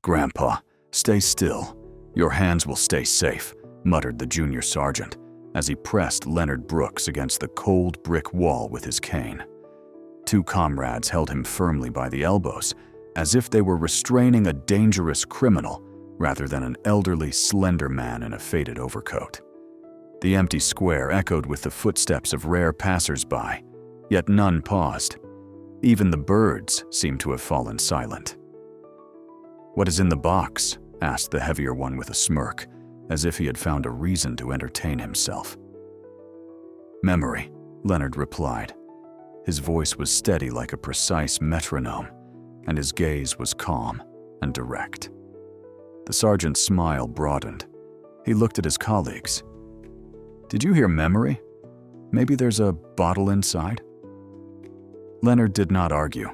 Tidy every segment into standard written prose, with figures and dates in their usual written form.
"Grandpa, stay still. Your hands will stay safe," muttered the junior sergeant as he pressed Leonard Brooks against the cold brick wall with his cane. Two comrades held him firmly by the elbows, as if they were restraining a dangerous criminal rather than an elderly, slender man in a faded overcoat. The empty square echoed with the footsteps of rare passers-by, yet none paused. Even the birds seemed to have fallen silent. "What is in the box?" asked the heavier one with a smirk, as if he had found a reason to entertain himself. "Memory," Leonard replied. His voice was steady like a precise metronome, and his gaze was calm and direct. The sergeant's smile broadened. He looked at his colleagues. "Did you hear memory? Maybe there's a bottle inside?" Leonard did not argue.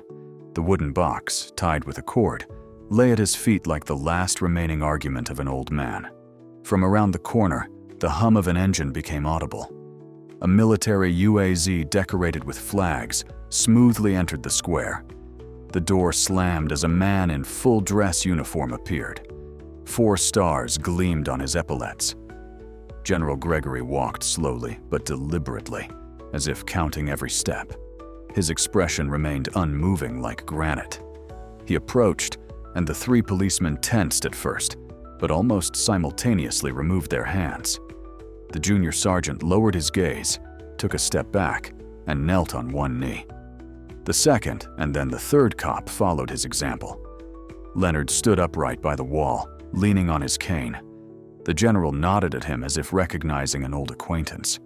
The wooden box, tied with a cord, lay at his feet like the last remaining argument of an old man. From around the corner, the hum of an engine became audible. A military UAZ decorated with flags smoothly entered the square. The door slammed as a man in full dress uniform appeared. 4 stars gleamed on his epaulets. General Gregory walked slowly but deliberately, as if counting every step. His expression remained unmoving like granite. He approached, and the 3 policemen tensed at first, but almost simultaneously removed their hands. The junior sergeant lowered his gaze, took a step back, and knelt on one knee. The second and then the third cop followed his example. Leonard stood upright by the wall, leaning on his cane. The general nodded at him as if recognizing an old acquaintance.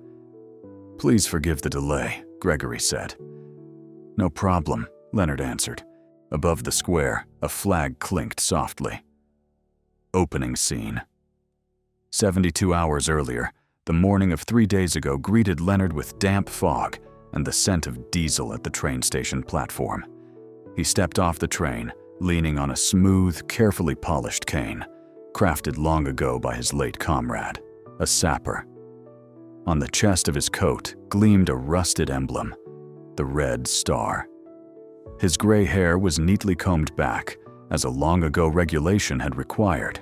"Please forgive the delay," Gregory said. "No problem," Leonard answered. Above the square, a flag clinked softly. Opening scene. 72 hours earlier, the morning of 3 days ago greeted Leonard with damp fog and the scent of diesel at the train station platform. He stepped off the train, leaning on a smooth, carefully polished cane, crafted long ago by his late comrade, a sapper. On the chest of his coat gleamed a rusted emblem, the Red Star. His gray hair was neatly combed back, as a long-ago regulation had required.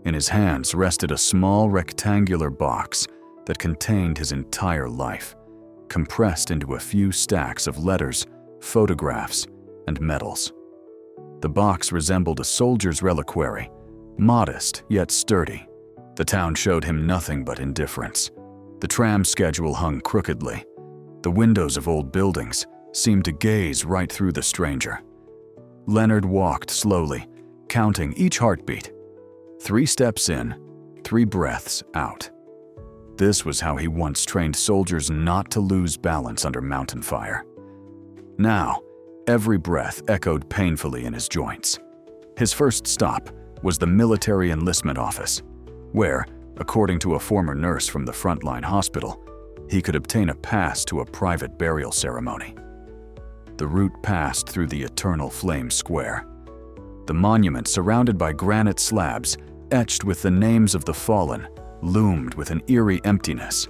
In his hands rested a small rectangular box that contained his entire life, compressed into a few stacks of letters, photographs, and medals. The box resembled a soldier's reliquary, modest yet sturdy. The town showed him nothing but indifference. The tram schedule hung crookedly. The windows of old buildings seemed to gaze right through the stranger. Leonard walked slowly, counting each heartbeat. 3 steps in, 3 breaths out. This was how he once trained soldiers not to lose balance under mountain fire. Now, every breath echoed painfully in his joints. His first stop was the military enlistment office, where, according to a former nurse from the frontline hospital, he could obtain a pass to a private burial ceremony. The route passed through the Eternal Flame Square. The monument, surrounded by granite slabs, etched with the names of the fallen, loomed with an eerie emptiness.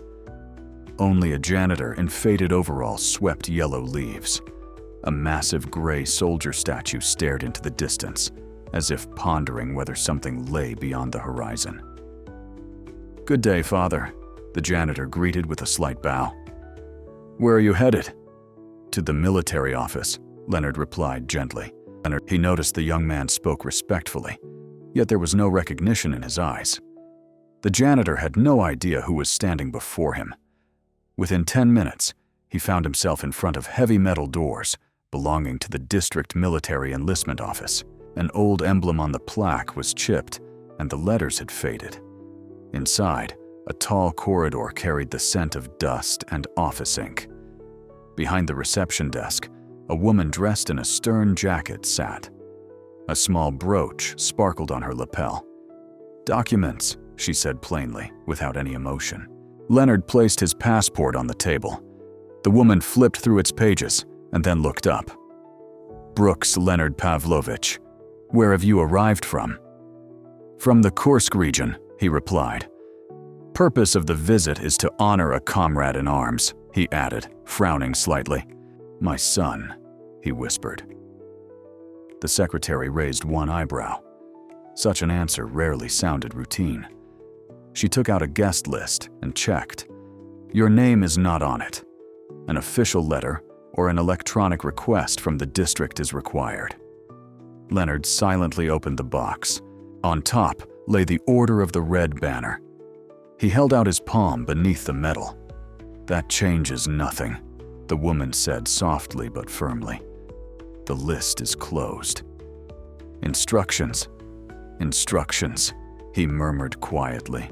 Only a janitor in faded overalls swept yellow leaves. A massive gray soldier statue stared into the distance, as if pondering whether something lay beyond the horizon. "Good day, Father," the janitor greeted with a slight bow. "Where are you headed?" "To the military office," Leonard replied gently. He noticed the young man spoke respectfully, yet there was no recognition in his eyes. The janitor had no idea who was standing before him. Within 10 minutes, he found himself in front of heavy metal doors belonging to the district military enlistment office. An old emblem on the plaque was chipped, and the letters had faded. Inside, a tall corridor carried the scent of dust and office ink. Behind the reception desk, a woman dressed in a stern jacket sat. A small brooch sparkled on her lapel. "Documents," she said plainly, without any emotion. Leonard placed his passport on the table. The woman flipped through its pages and then looked up. "Brooks Leonard Pavlovich, where have you arrived from?" "From the Kursk region," he replied. "Purpose of the visit is to honor a comrade in arms," he added, frowning slightly. "My son," he whispered. The secretary raised one eyebrow. Such an answer rarely sounded routine. She took out a guest list and checked. Your name is not on it. An official letter or an electronic request from the district is required. Leonard silently opened the box. On top lay the Order of the Red banner. He held out his palm beneath the medal. That changes nothing, the woman said softly but firmly. The list is closed. Instructions, he murmured quietly.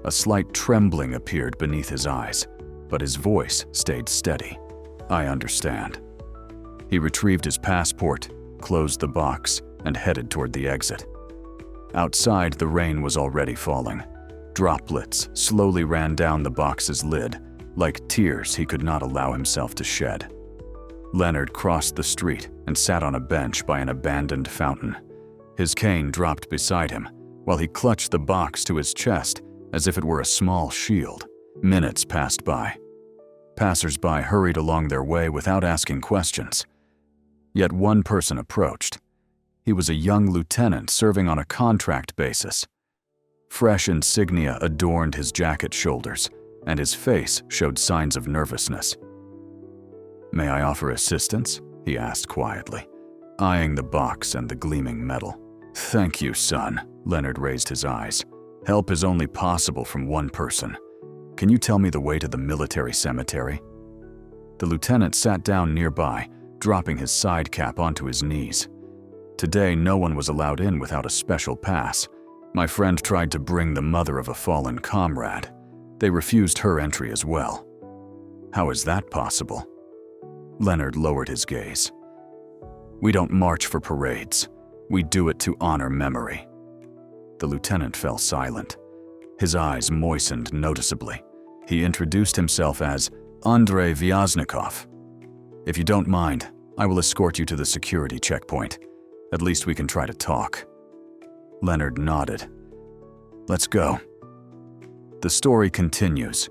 A slight trembling appeared beneath his eyes, but his voice stayed steady. I understand. He retrieved his passport, closed the box, and headed toward the exit. Outside, the rain was already falling. Droplets slowly ran down the box's lid, like tears he could not allow himself to shed. Leonard crossed the street and sat on a bench by an abandoned fountain. His cane dropped beside him, while he clutched the box to his chest as if it were a small shield. Minutes passed by. Passers-by hurried along their way without asking questions. Yet one person approached. He was a young lieutenant serving on a contract basis. Fresh insignia adorned his jacket shoulders, and his face showed signs of nervousness. May I offer assistance? He asked quietly, eyeing the box and the gleaming medal. Thank you, son. Leonard raised his eyes. Help is only possible from one person. Can you tell me the way to the military cemetery? The lieutenant sat down nearby, dropping his side cap onto his knees. Today, no one was allowed in without a special pass. My friend tried to bring the mother of a fallen comrade. They refused her entry as well. How is that possible? Leonard lowered his gaze. We don't march for parades. We do it to honor memory. The lieutenant fell silent. His eyes moistened noticeably. He introduced himself as Andrei Vyaznikov. If you don't mind, I will escort you to the security checkpoint. At least we can try to talk. Leonard nodded. Let's go. The story continues.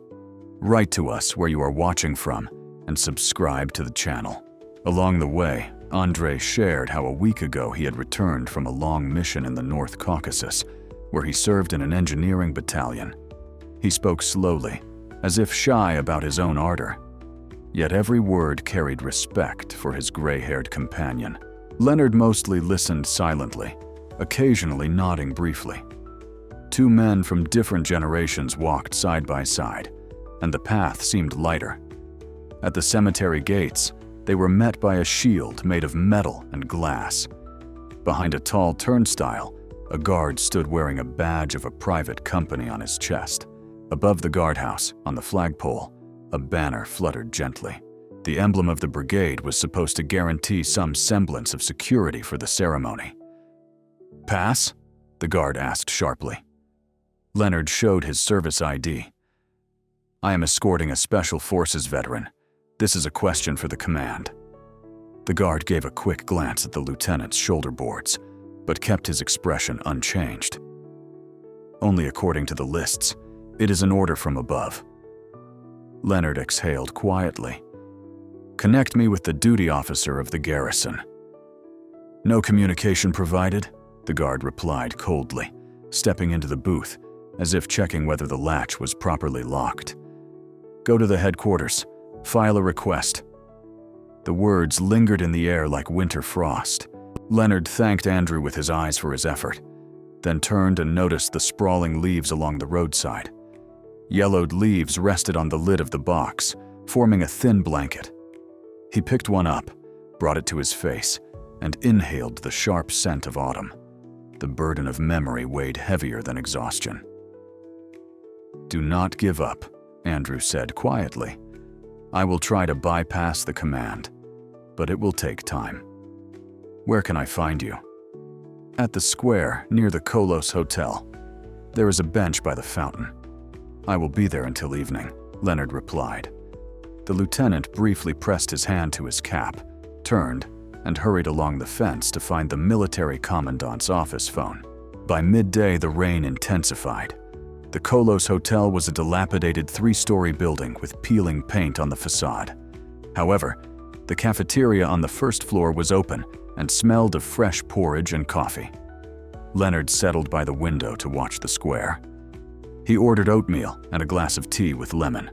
Write to us where you are watching from and subscribe to the channel. Along the way, Andrei shared how a week ago he had returned from a long mission in the North Caucasus, where he served in an engineering battalion. He spoke slowly, as if shy about his own ardor. Yet every word carried respect for his gray-haired companion. Leonard mostly listened silently, occasionally nodding briefly. Two men from different generations walked side by side, and the path seemed lighter. At the cemetery gates, they were met by a shield made of metal and glass. Behind a tall turnstile, a guard stood wearing a badge of a private company on his chest. Above the guardhouse, on the flagpole, a banner fluttered gently. The emblem of the brigade was supposed to guarantee some semblance of security for the ceremony. Pass? The guard asked sharply. Leonard showed his service ID. I am escorting a Special Forces veteran. This is a question for the command. The guard gave a quick glance at the lieutenant's shoulder boards, but kept his expression unchanged. Only according to the lists. It is an order from above. Leonard exhaled quietly. Connect me with the duty officer of the garrison. No communication provided, the guard replied coldly, stepping into the booth, as if checking whether the latch was properly locked. Go to the headquarters. File a request. The words lingered in the air like winter frost. Leonard thanked Andrew with his eyes for his effort, then turned and noticed the sprawling leaves along the roadside. Yellowed leaves rested on the lid of the box, forming a thin blanket. He picked one up, brought it to his face, and inhaled the sharp scent of autumn. The burden of memory weighed heavier than exhaustion. Do not give up, Andrew said quietly. I will try to bypass the command, but it will take time. Where can I find you? At the square near the Kolos Hotel. There is a bench by the fountain. I will be there until evening, Leonard replied. The lieutenant briefly pressed his hand to his cap, turned, and hurried along the fence to find the military commandant's office phone. By midday, the rain intensified. The Kolos Hotel was a dilapidated 3-story building with peeling paint on the facade. However, the cafeteria on the first floor was open and smelled of fresh porridge and coffee. Leonard settled by the window to watch the square. He ordered oatmeal and a glass of tea with lemon.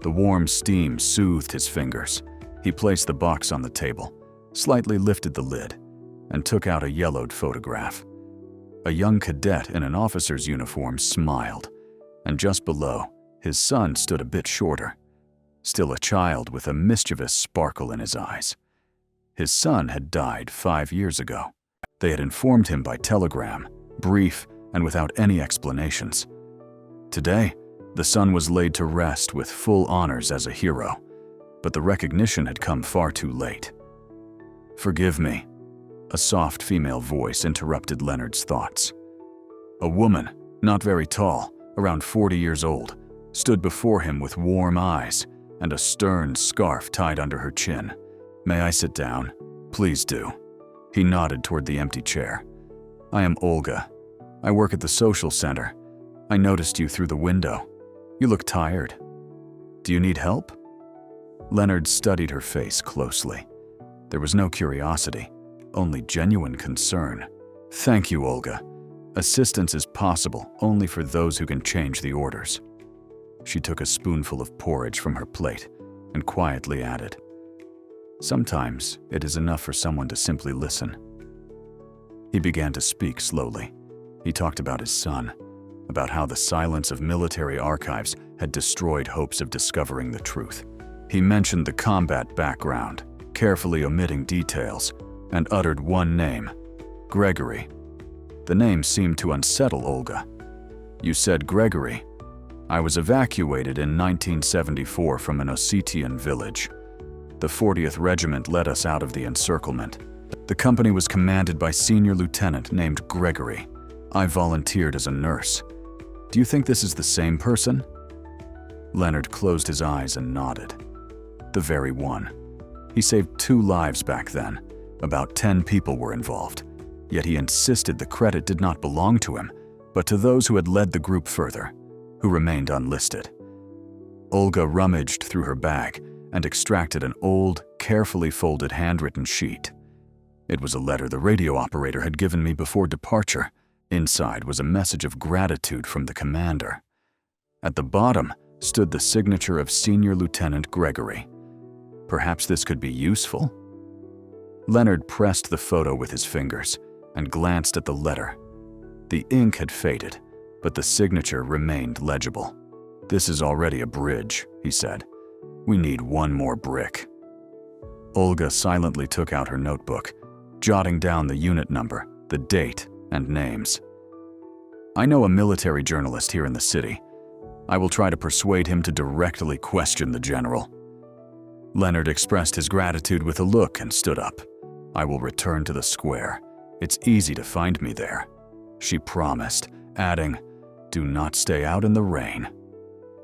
The warm steam soothed his fingers. He placed the box on the table, slightly lifted the lid, and took out a yellowed photograph. A young cadet in an officer's uniform smiled, and just below, his son stood a bit shorter, still a child with a mischievous sparkle in his eyes. His son had died 5 years ago. They had informed him by telegram, brief and without any explanations. Today, the son was laid to rest with full honors as a hero, but the recognition had come far too late. "Forgive me," a soft female voice interrupted Leonard's thoughts. A woman, not very tall, around 40 years old, stood before him with warm eyes and a stern scarf tied under her chin. "May I sit down?" "Please do." He nodded toward the empty chair. "I am Olga. I work at the social center. I noticed you through the window. You look tired. Do you need help?" Leonard studied her face closely. There was no curiosity, only genuine concern. "Thank you, Olga. Assistance is possible only for those who can change the orders." She took a spoonful of porridge from her plate and quietly added, "Sometimes it is enough for someone to simply listen." He began to speak slowly. He talked about his son, about how the silence of military archives had destroyed hopes of discovering the truth. He mentioned the combat background, carefully omitting details, and uttered one name, Gregory. The name seemed to unsettle Olga. "You said Gregory. I was evacuated in 1974 from an Ossetian village. The 40th Regiment led us out of the encirclement. The company was commanded by Senior Lieutenant named Gregory. I volunteered as a nurse. Do you think this is the same person?" Leonard closed his eyes and nodded. The very one. He saved 2 lives back then. About 10 people were involved. Yet he insisted the credit did not belong to him, but to those who had led the group further, who remained unlisted. Olga rummaged through her bag and extracted an old, carefully folded handwritten sheet. It was a letter the radio operator had given me before departure. Inside was a message of gratitude from the commander. At the bottom stood the signature of Senior Lieutenant Gregory. Perhaps this could be useful? Leonard pressed the photo with his fingers and glanced at the letter. The ink had faded, but the signature remained legible. "This is already a bridge," he said. "We need one more brick." Olga silently took out her notebook, jotting down the unit number, the date, and names. "I know a military journalist here in the city. I will try to persuade him to directly question the general." Leonard expressed his gratitude with a look and stood up. "I will return to the square. It's easy to find me there," she promised, adding, "Do not stay out in the rain."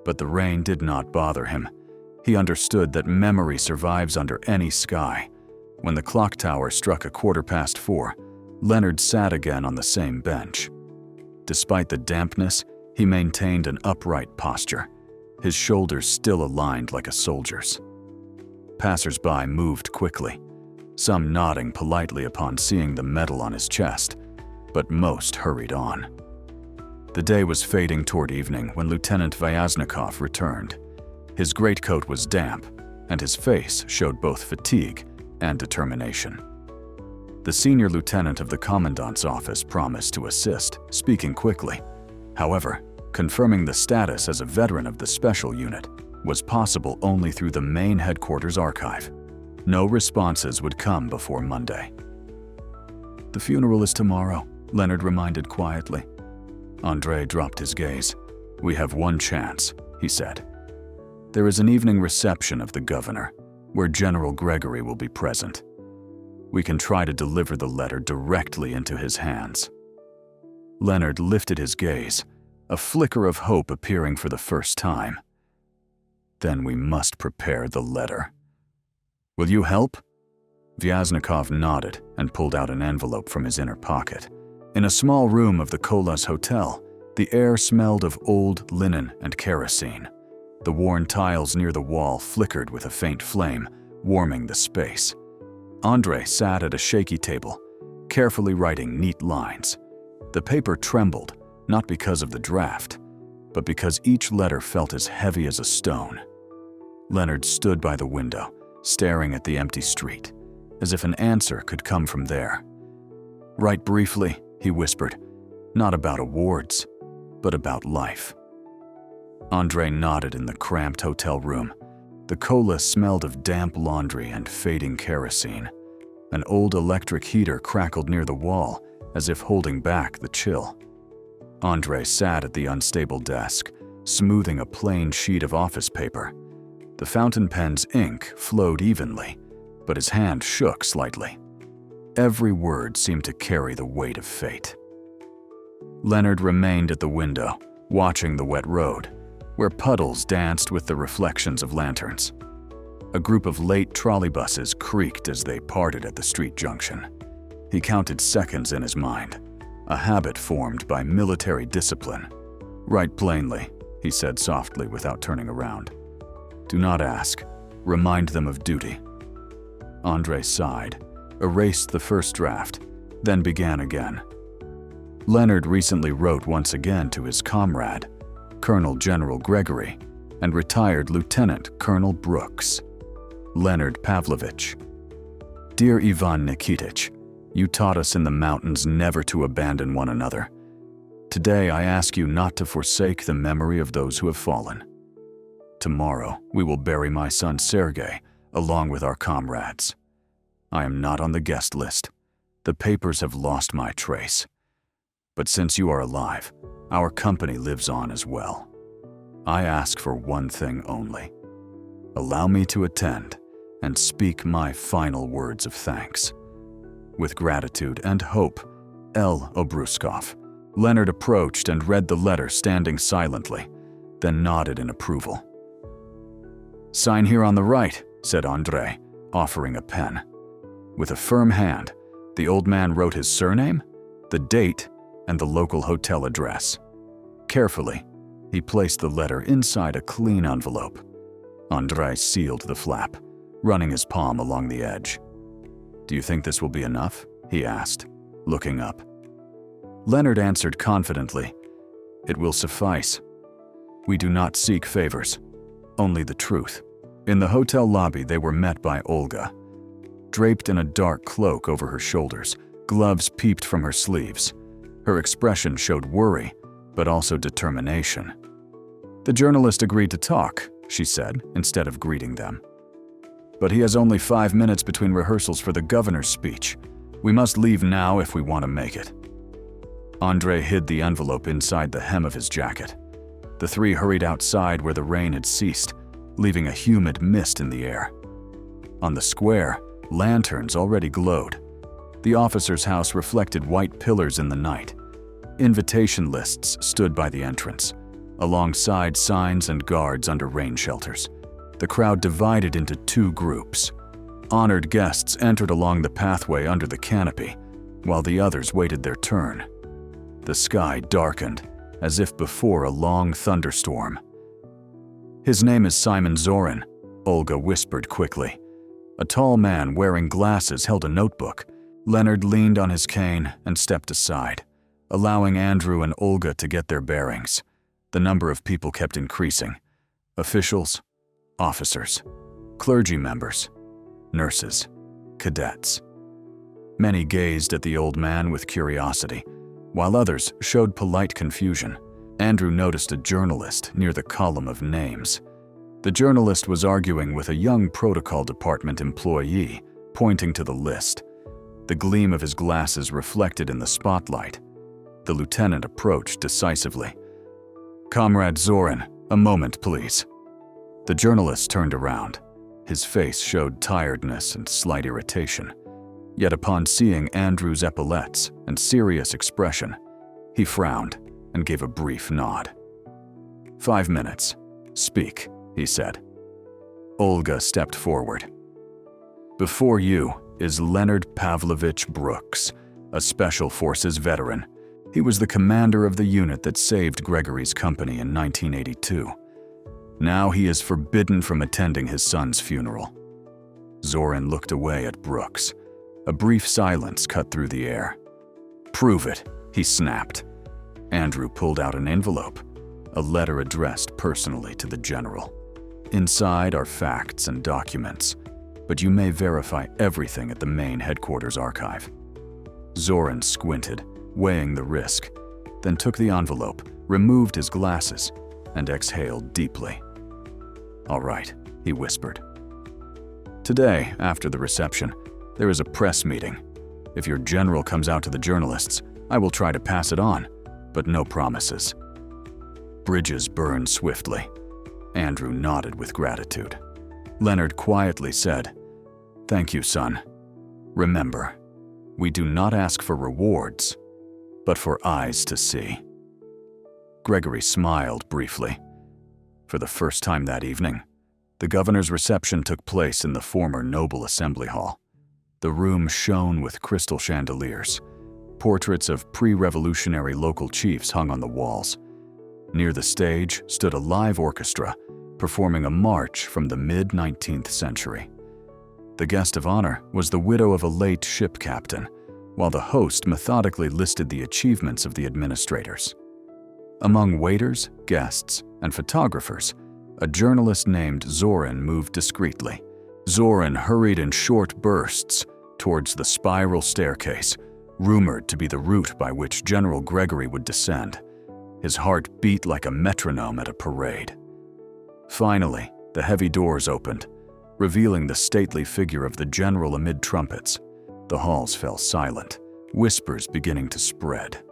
But the rain did not bother him. He understood that memory survives under any sky. When the clock tower struck 4:15, Leonard sat again on the same bench. Despite the dampness, he maintained an upright posture, his shoulders still aligned like a soldier's. Passers-by moved quickly, some nodding politely upon seeing the medal on his chest, but most hurried on. The day was fading toward evening when Lieutenant Vyaznikov returned. His greatcoat was damp, and his face showed both fatigue and determination. The senior lieutenant of the commandant's office promised to assist, speaking quickly. However, confirming the status as a veteran of the special unit was possible only through the main headquarters archive. No responses would come before Monday. "The funeral is tomorrow," Leonard reminded quietly. Andrei dropped his gaze. "We have one chance," he said. "There is an evening reception of the governor, where General Gregory will be present. We can try to deliver the letter directly into his hands." Leonard lifted his gaze, a flicker of hope appearing for the first time. "Then we must prepare the letter. Will you help?" Vyaznikov nodded and pulled out an envelope from his inner pocket. In a small room of the Kolas Hotel, the air smelled of old linen and kerosene. The worn tiles near the wall flickered with a faint flame, warming the space. Andrei sat at a shaky table, carefully writing neat lines. The paper trembled, not because of the draft, but because each letter felt as heavy as a stone. Leonard stood by the window, staring at the empty street, as if an answer could come from there. "Write briefly," he whispered, "not about awards, but about life." Andre nodded in the cramped hotel room. The cola smelled of damp laundry and fading kerosene. An old electric heater crackled near the wall, as if holding back the chill. Andre sat at the unstable desk, smoothing a plain sheet of office paper. The fountain pen's ink flowed evenly, but his hand shook slightly. Every word seemed to carry the weight of fate. Leonard remained at the window, watching the wet road, where puddles danced with the reflections of lanterns. A group of late trolleybuses creaked as they parted at the street junction. He counted seconds in his mind, a habit formed by military discipline. "Write plainly," he said softly without turning around. "Do not ask. Remind them of duty." Andre sighed, erased the first draft, then began again. Leonard recently wrote once again to his comrade, Colonel General Gregory, and retired Lieutenant Colonel Brooks. Leonard Pavlovich. "Dear Ivan Nikitich, you taught us in the mountains never to abandon one another. Today I ask you not to forsake the memory of those who have fallen. Tomorrow we will bury my son Sergei along with our comrades. I am not on the guest list. The papers have lost my trace. But since you are alive, our company lives on as well. I ask for one thing only. Allow me to attend and speak my final words of thanks. With gratitude and hope, L. Obruskov." Leonard approached and read the letter standing silently, then nodded in approval. "Sign here on the right," said Andre, offering a pen. With a firm hand, the old man wrote his surname, the date, and the local hotel address. Carefully, he placed the letter inside a clean envelope. Andre sealed the flap, running his palm along the edge. "Do you think this will be enough?" he asked, looking up. Leonard answered confidently, "It will suffice. We do not seek favors, only the truth." In the hotel lobby, they were met by Olga. Draped in a dark cloak over her shoulders, gloves peeped from her sleeves. Her expression showed worry, but also determination. "The journalist agreed to talk," she said, instead of greeting them. "But he has only 5 minutes between rehearsals for the governor's speech. We must leave now if we want to make it." Andre hid the envelope inside the hem of his jacket. The three hurried outside where the rain had ceased, leaving a humid mist in the air. On the square, lanterns already glowed. The officer's house reflected white pillars in the night. Invitation lists stood by the entrance, alongside signs and guards under rain shelters. The crowd divided into two groups. Honored guests entered along the pathway under the canopy, while the others waited their turn. The sky darkened, as if before a long thunderstorm. "His name is Simon Zorin," Olga whispered quickly. A tall man wearing glasses held a notebook. Leonard leaned on his cane and stepped aside, allowing Andrew and Olga to get their bearings. The number of people kept increasing. Officials, officers, clergy members, nurses, cadets. Many gazed at the old man with curiosity, while others showed polite confusion. Andrew noticed a journalist near the column of names. The journalist was arguing with a young protocol department employee, pointing to the list. The gleam of his glasses reflected in the spotlight. The lieutenant approached decisively. "Comrade Zorin, a moment, please." The journalist turned around. His face showed tiredness and slight irritation. Yet upon seeing Andrew's epaulettes and serious expression, he frowned and gave a brief nod. "5 minutes. Speak," he said. Olga stepped forward. "Before you is Leonard Pavlovich Brooks, a Special Forces veteran. He was the commander of the unit that saved Gregory's company in 1982. Now he is forbidden from attending his son's funeral." Zorin looked away at Brooks. A brief silence cut through the air. "Prove it," he snapped. Andrew pulled out an envelope, a letter addressed personally to the general. Inside are facts and documents, but you may verify everything at the main headquarters archive. Zoran squinted, weighing the risk, then took the envelope, removed his glasses, and exhaled deeply. "All right," he whispered. "Today, after the reception, there is a press meeting. If your general comes out to the journalists, I will try to pass it on, but no promises." Bridges burned swiftly. Andrew nodded with gratitude. Leonard quietly said, "Thank you, son. Remember, we do not ask for rewards, but for eyes to see." Gregory smiled briefly. For the first time that evening, the governor's reception took place in the former Noble Assembly Hall. The room shone with crystal chandeliers. Portraits of pre-revolutionary local chiefs hung on the walls. Near the stage stood a live orchestra, performing a march from the mid-19th century. The guest of honor was the widow of a late ship captain, while the host methodically listed the achievements of the administrators. Among waiters, guests, and photographers, a journalist named Zoran moved discreetly. Zoran hurried in short bursts towards the spiral staircase, rumored to be the route by which General Gregory would descend. His heart beat like a metronome at a parade. Finally, the heavy doors opened, revealing the stately figure of the general amid trumpets. The halls fell silent, whispers beginning to spread.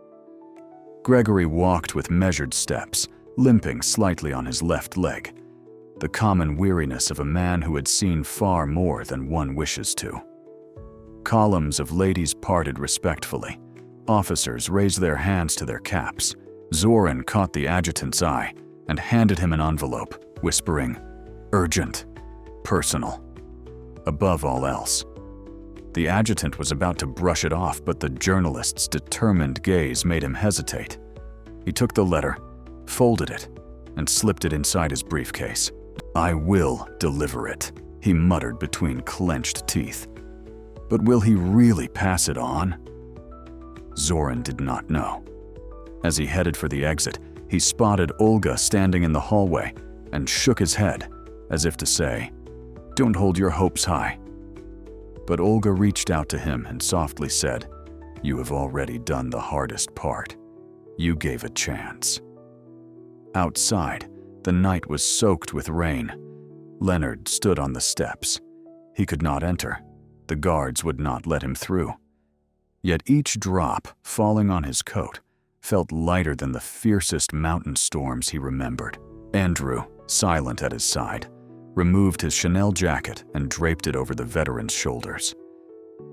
Gregory walked with measured steps, limping slightly on his left leg, the common weariness of a man who had seen far more than one wishes to. Columns of ladies parted respectfully. Officers raised their hands to their caps. Zoran caught the adjutant's eye and handed him an envelope, whispering, "Urgent, personal." Above all else. The adjutant was about to brush it off, but the journalist's determined gaze made him hesitate. He took the letter, folded it, and slipped it inside his briefcase. "I will deliver it," he muttered between clenched teeth. But will he really pass it on? Zoran did not know. As he headed for the exit, he spotted Olga standing in the hallway and shook his head, as if to say, "Don't hold your hopes high." But Olga reached out to him and softly said, "You have already done the hardest part. You gave a chance." Outside, the night was soaked with rain. Leonard stood on the steps. He could not enter. The guards would not let him through. Yet each drop falling on his coat felt lighter than the fiercest mountain storms he remembered. Andrew, silent at his side, removed his Chanel jacket and draped it over the veteran's shoulders.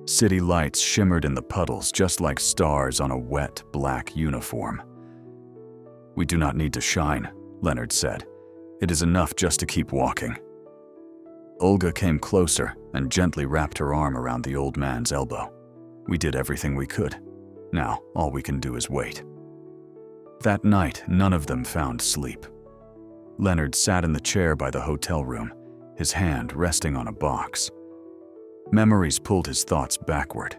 City lights shimmered in the puddles just like stars on a wet, black uniform. "We do not need to shine," Leonard said. "It is enough just to keep walking." Olga came closer and gently wrapped her arm around the old man's elbow. "We did everything we could. Now, all we can do is wait." That night, none of them found sleep. Leonard sat in the chair by the hotel room, his hand resting on a box. Memories pulled his thoughts backward.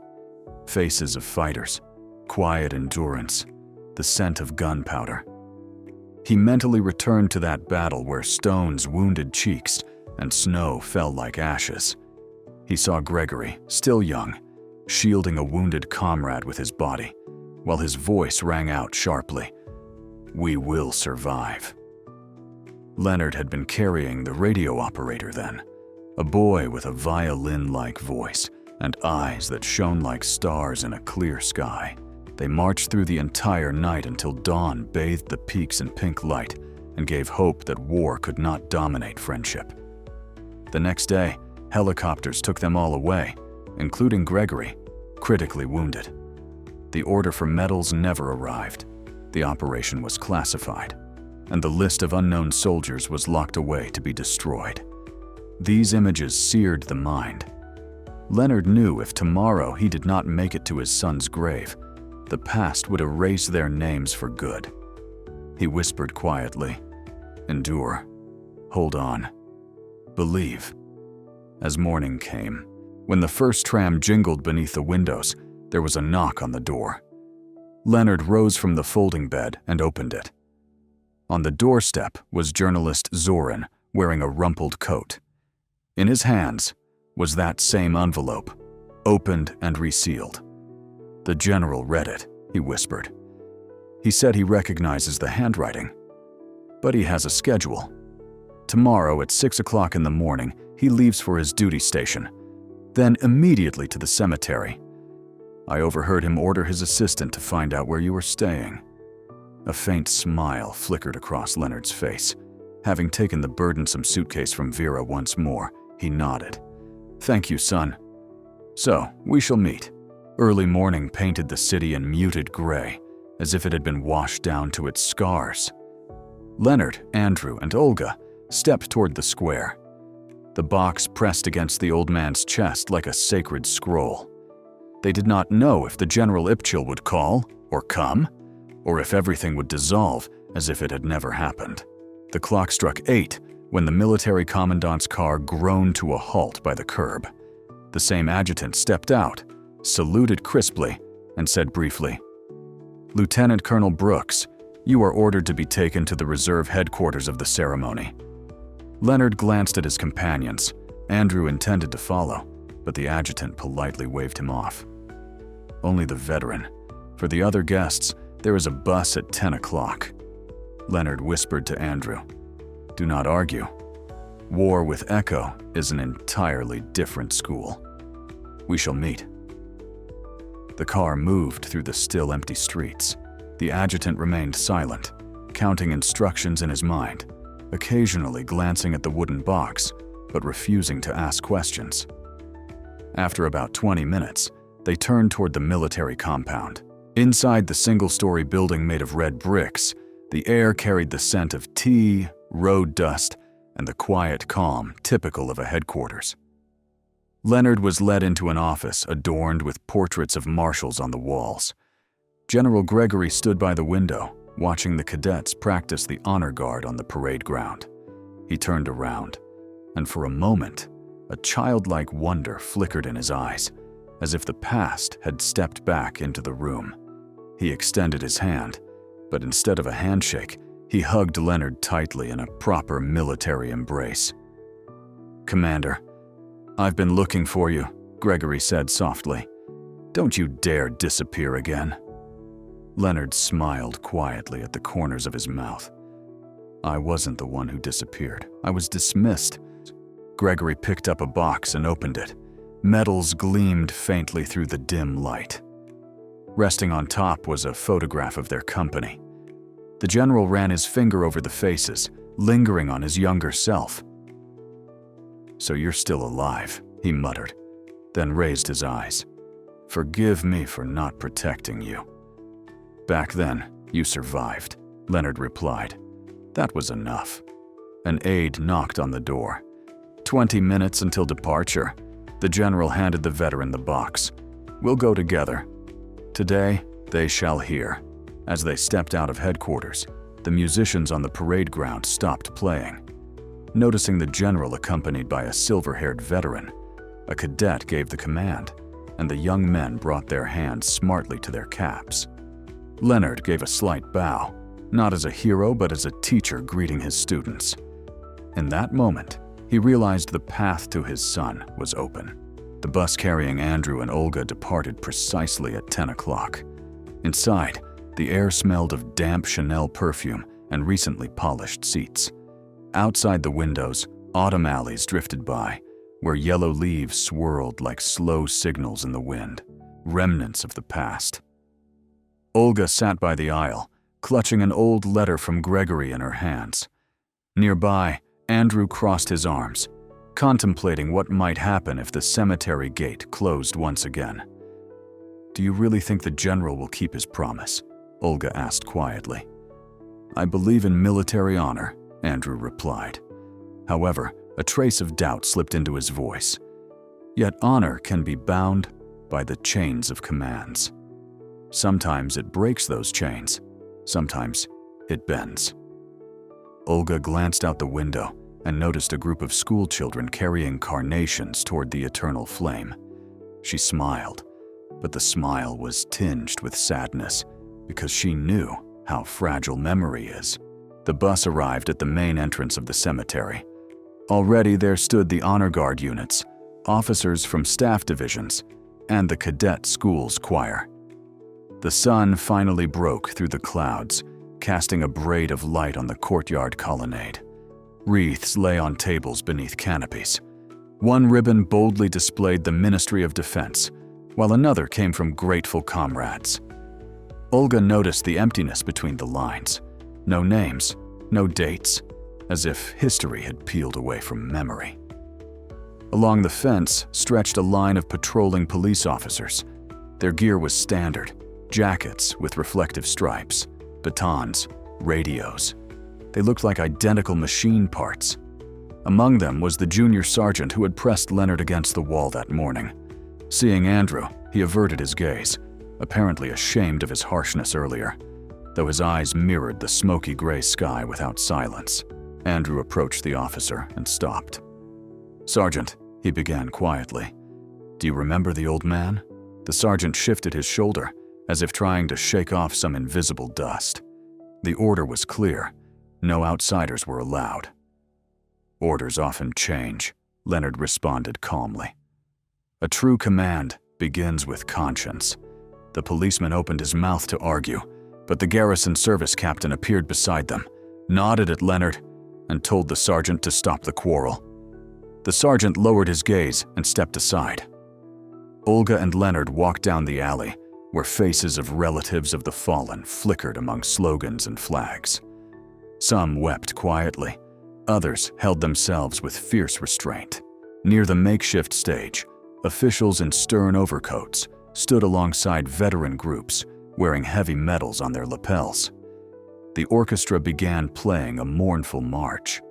Faces of fighters, quiet endurance, the scent of gunpowder. He mentally returned to that battle where stones wounded cheeks and snow fell like ashes. He saw Gregory, still young, shielding a wounded comrade with his body, while his voice rang out sharply, "We will survive." Leonard had been carrying the radio operator then, a boy with a violin-like voice and eyes that shone like stars in a clear sky. They marched through the entire night until dawn bathed the peaks in pink light and gave hope that war could not dominate friendship. The next day, helicopters took them all away, including Gregory, critically wounded. The order for medals never arrived. The operation was classified, and the list of unknown soldiers was locked away to be destroyed. These images seared the mind. Leonard knew if tomorrow he did not make it to his son's grave, the past would erase their names for good. He whispered quietly, "Endure. Hold on. Believe." As morning came, when the first tram jingled beneath the windows, there was a knock on the door. Leonard rose from the folding bed and opened it. On the doorstep was journalist Zoran, wearing a rumpled coat. In his hands was that same envelope, opened and resealed. The general read it, he whispered. He said he recognizes the handwriting, but he has a schedule. Tomorrow at 6 o'clock in the morning, he leaves for his duty station, then immediately to the cemetery. I overheard him order his assistant to find out where you were staying. A faint smile flickered across Leonard's face. Having taken the burdensome suitcase from Vera once more, he nodded. Thank you, son. So, we shall meet. Early morning painted the city in muted gray, as if it had been washed down to its scars. Leonard, Andrew, and Olga stepped toward the square. The box pressed against the old man's chest like a sacred scroll. They did not know if the General Ipchill would call, or come, or if everything would dissolve as if it had never happened. The clock struck 8 when the military commandant's car groaned to a halt by the curb. The same adjutant stepped out, saluted crisply, and said briefly, Lieutenant Colonel Brooks, you are ordered to be taken to the reserve headquarters of the ceremony. Leonard glanced at his companions. Andrew intended to follow, but the adjutant politely waved him off. Only the veteran. For the other guests, there is a bus at 10 o'clock. Leonard whispered to Andrew, Do not argue. War with Echo is an entirely different school. We shall meet. The car moved through the still empty streets. The adjutant remained silent, counting instructions in his mind, occasionally glancing at the wooden box, but refusing to ask questions. After about 20 minutes, they turned toward the military compound. Inside the single-story building made of red bricks, the air carried the scent of tea, road dust, and the quiet calm typical of a headquarters. Leonard was led into an office adorned with portraits of marshals on the walls. General Gregory stood by the window, watching the cadets practice the honor guard on the parade ground. He turned around, and for a moment, a childlike wonder flickered in his eyes, as if the past had stepped back into the room. He extended his hand, but instead of a handshake, he hugged Leonard tightly in a proper military embrace. Commander, I've been looking for you, Gregory said softly. Don't you dare disappear again. Leonard smiled quietly at the corners of his mouth. I wasn't the one who disappeared. I was dismissed. Gregory picked up a box and opened it. Metals gleamed faintly through the dim light. Resting on top was a photograph of their company. The general ran his finger over the faces, lingering on his younger self. So you're still alive, he muttered, then raised his eyes. Forgive me for not protecting you. Back then, you survived, Leonard replied. That was enough. An aide knocked on the door. 20 minutes until departure. The general handed the veteran the box. We'll go together. Today, they shall hear. As they stepped out of headquarters, the musicians on the parade ground stopped playing. Noticing the general accompanied by a silver-haired veteran, a cadet gave the command, and the young men brought their hands smartly to their caps. Leonard gave a slight bow, not as a hero but as a teacher greeting his students. In that moment, he realized the path to his son was open. The bus carrying Andrew and Olga departed precisely at 10 o'clock. Inside, the air smelled of damp Chanel perfume and recently polished seats. Outside the windows, autumn alleys drifted by, where yellow leaves swirled like slow signals in the wind, remnants of the past. Olga sat by the aisle, clutching an old letter from Gregory in her hands. Nearby, Andrew crossed his arms, contemplating what might happen if the cemetery gate closed once again. Do you really think the general will keep his promise? Olga asked quietly. I believe in military honor, Andrew replied. However, a trace of doubt slipped into his voice. Yet honor can be bound by the chains of commands. Sometimes it breaks those chains, sometimes it bends. Olga glanced out the window and noticed a group of schoolchildren carrying carnations toward the eternal flame. She smiled, but the smile was tinged with sadness, because she knew how fragile memory is. The bus arrived at the main entrance of the cemetery. Already there stood the honor guard units, officers from staff divisions, and the cadet school's choir. The sun finally broke through the clouds, casting a braid of light on the courtyard colonnade. Wreaths lay on tables beneath canopies. One ribbon boldly displayed the Ministry of Defense, while another came from grateful comrades. Olga noticed the emptiness between the lines. No names, no dates, as if history had peeled away from memory. Along the fence stretched a line of patrolling police officers. Their gear was standard: jackets with reflective stripes, batons, radios. They looked like identical machine parts. Among them was the junior sergeant who had pressed Leonard against the wall that morning. Seeing Andrew, he averted his gaze, apparently ashamed of his harshness earlier, though his eyes mirrored the smoky gray sky without silence. Andrew approached the officer and stopped. "Sergeant," he began quietly, "do you remember the old man?" The sergeant shifted his shoulder, as if trying to shake off some invisible dust. The order was clear: no outsiders were allowed. "Orders often change," Leonard responded calmly. "A true command begins with conscience." The policeman opened his mouth to argue, but the garrison service captain appeared beside them, nodded at Leonard, and told the sergeant to stop the quarrel. The sergeant lowered his gaze and stepped aside. Olga and Leonard walked down the alley, where faces of relatives of the fallen flickered among slogans and flags. Some wept quietly, others held themselves with fierce restraint. Near the makeshift stage, officials in stern overcoats stood alongside veteran groups wearing heavy medals on their lapels. The orchestra began playing a mournful march.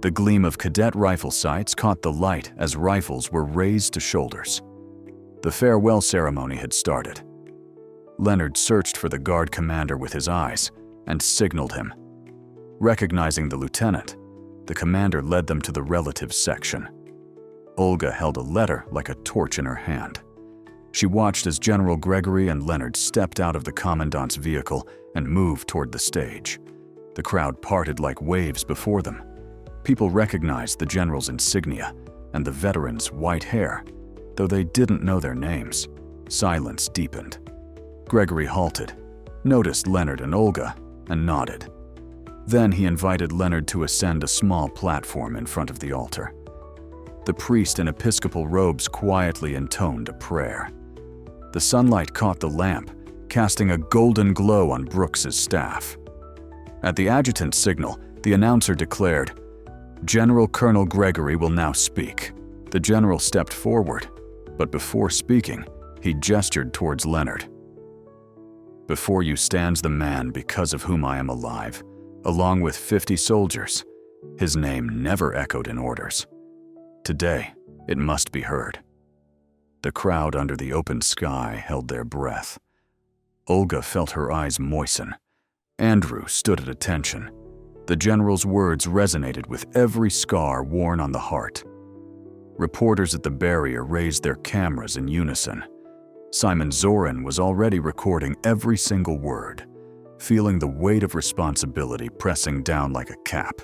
The gleam of cadet rifle sights caught the light as rifles were raised to shoulders. The farewell ceremony had started. Leonard searched for the guard commander with his eyes and signaled him. Recognizing the lieutenant, the commander led them to the relatives section. Olga held a letter like a torch in her hand. She watched as General Gregory and Leonard stepped out of the commandant's vehicle and moved toward the stage. The crowd parted like waves before them. People recognized the general's insignia and the veterans' white hair, though they didn't know their names. Silence deepened. Gregory halted, noticed Leonard and Olga, and nodded. Then he invited Leonard to ascend a small platform in front of the altar. The priest in episcopal robes quietly intoned a prayer. The sunlight caught the lamp, casting a golden glow on Brooks's staff. At the adjutant's signal, the announcer declared, "General Colonel Gregory will now speak." The general stepped forward, but before speaking, he gestured towards Leonard. "Before you stands the man because of whom I am alive, along with 50 soldiers. His name never echoed in orders. Today, it must be heard." The crowd under the open sky held their breath. Olga felt her eyes moisten. Andrew stood at attention. The general's words resonated with every scar worn on the heart. Reporters at the barrier raised their cameras in unison. Simon Zorin was already recording every single word, feeling the weight of responsibility pressing down like a cap.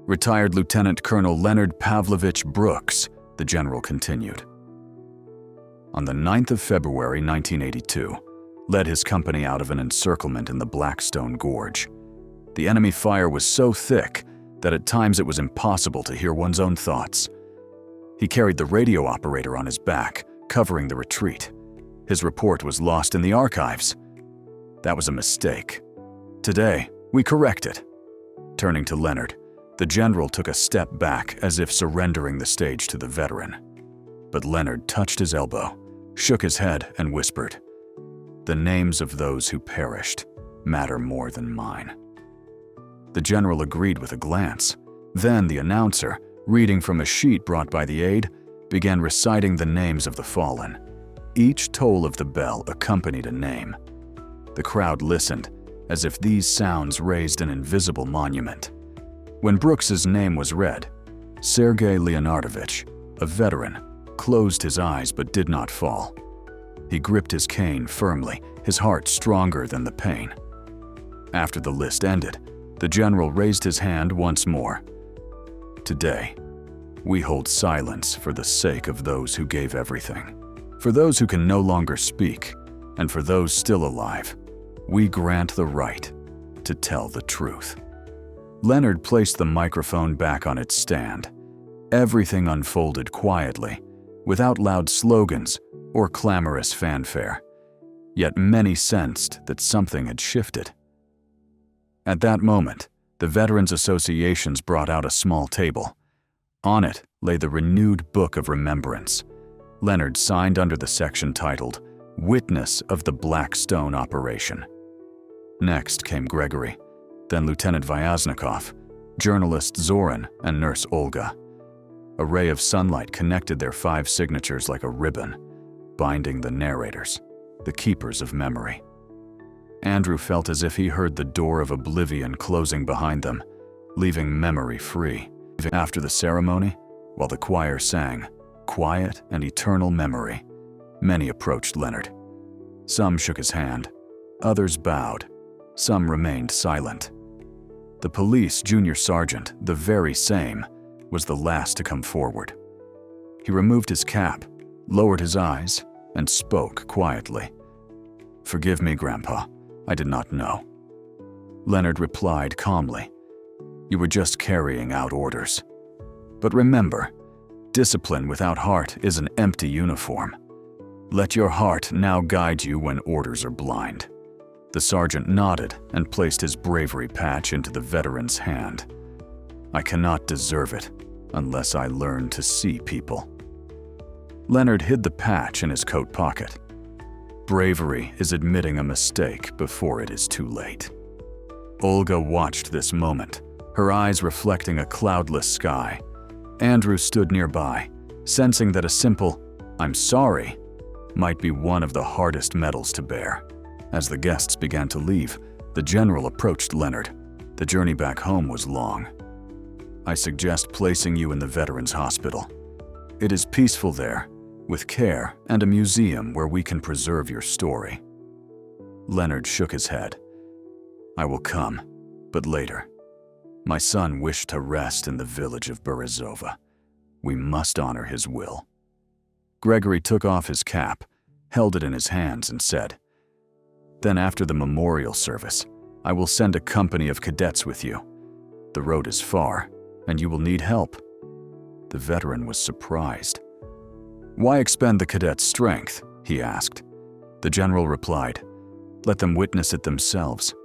"Retired Lieutenant Colonel Leonard Pavlovich Brooks," the general continued. On the 9th of February 1982, led his company out of an encirclement in the Blackstone Gorge. The enemy fire was so thick that at times it was impossible to hear one's own thoughts. He carried the radio operator on his back, covering the retreat. His report was lost in the archives. That was a mistake. Today, we correct it. Turning to Leonard, the general took a step back as if surrendering the stage to the veteran. But Leonard touched his elbow, shook his head, and whispered, "The names of those who perished matter more than mine." The general agreed with a glance. Then the announcer, reading from a sheet brought by the aide, began reciting the names of the fallen. Each toll of the bell accompanied a name. The crowd listened, as if these sounds raised an invisible monument. When Brooks's name was read, Sergei Leonardovich, a veteran, closed his eyes but did not fall. He gripped his cane firmly, his heart stronger than the pain. After the list ended, the general raised his hand once more. Today, we hold silence for the sake of those who gave everything. For those who can no longer speak, and for those still alive, we grant the right to tell the truth. Leonard placed the microphone back on its stand. Everything unfolded quietly, without loud slogans or clamorous fanfare. Yet many sensed that something had shifted. At that moment, the Veterans Associations brought out a small table. On it lay the renewed Book of Remembrance. Leonard signed under the section titled, Witness of the Blackstone Operation. Next came Gregory, then Lieutenant Vyaznikov, journalist Zoran, and nurse Olga. A ray of sunlight connected their 5 signatures like a ribbon, binding the narrators, the keepers of memory. Andrew felt as if he heard the door of oblivion closing behind them, leaving memory free. After the ceremony, while the choir sang, Quiet and Eternal Memory, many approached Leonard. Some shook his hand, others bowed, some remained silent. The police junior sergeant, the very same, was the last to come forward. He removed his cap, lowered his eyes, and spoke quietly. "Forgive me, Grandpa, I did not know." Leonard replied calmly, "You were just carrying out orders. But remember, discipline without heart is an empty uniform. Let your heart now guide you when orders are blind." The sergeant nodded and placed his bravery patch into the veteran's hand. "I cannot deserve it unless I learn to see people." Leonard hid the patch in his coat pocket. Bravery is admitting a mistake before it is too late. Olga watched this moment, her eyes reflecting a cloudless sky. Andrew stood nearby, sensing that a simple, "I'm sorry," might be one of the hardest medals to bear. As the guests began to leave, the general approached Leonard. The journey back home was long. "I suggest placing you in the Veterans Hospital. It is peaceful there, with care and a museum where we can preserve your story." Leonard shook his head. "I will come, but later. My son wished to rest in the village of Berezova. We must honor his will." Gregory took off his cap, held it in his hands, and said, "Then after the memorial service, I will send a company of cadets with you. The road is far, and you will need help." The veteran was surprised. "Why expend the cadets' strength?" he asked. The general replied, "Let them witness it themselves.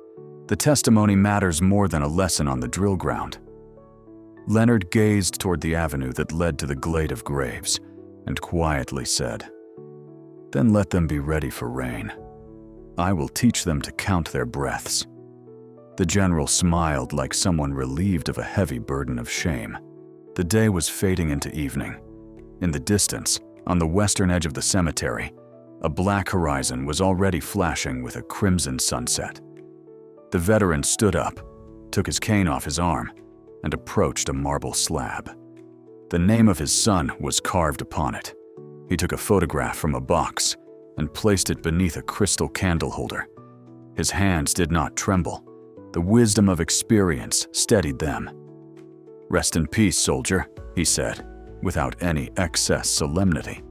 The testimony matters more than a lesson on the drill ground." Leonard gazed toward the avenue that led to the glade of graves and quietly said, "Then let them be ready for rain. I will teach them to count their breaths." The general smiled like someone relieved of a heavy burden of shame. The day was fading into evening. In the distance, on the western edge of the cemetery, a black horizon was already flashing with a crimson sunset. The veteran stood up, took his cane off his arm, and approached a marble slab. The name of his son was carved upon it. He took a photograph from a box and placed it beneath a crystal candle holder. His hands did not tremble. The wisdom of experience steadied them. "Rest in peace, soldier," he said, without any excess solemnity.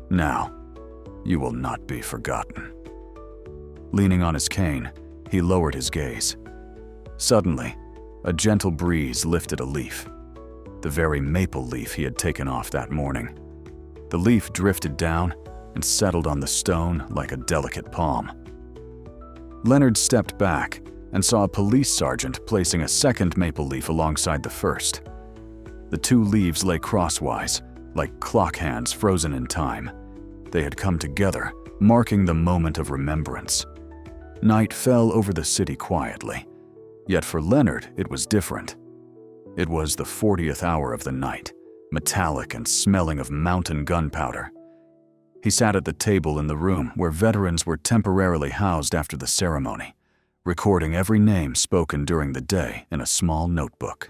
"Now, you will not be forgotten." Leaning on his cane, he lowered his gaze. Suddenly, a gentle breeze lifted a leaf, the very maple leaf he had taken off that morning. The leaf drifted down and settled on the stone like a delicate palm. Leonard stepped back and saw a police sergeant placing a second maple leaf alongside the first. The 2 leaves lay crosswise, like clock hands frozen in time. They had come together, marking the moment of remembrance. Night fell over the city quietly, yet for Leonard it was different. It was the 40th hour of the night, metallic and smelling of mountain gunpowder. He sat at the table in the room where veterans were temporarily housed after the ceremony, recording every name spoken during the day in a small notebook.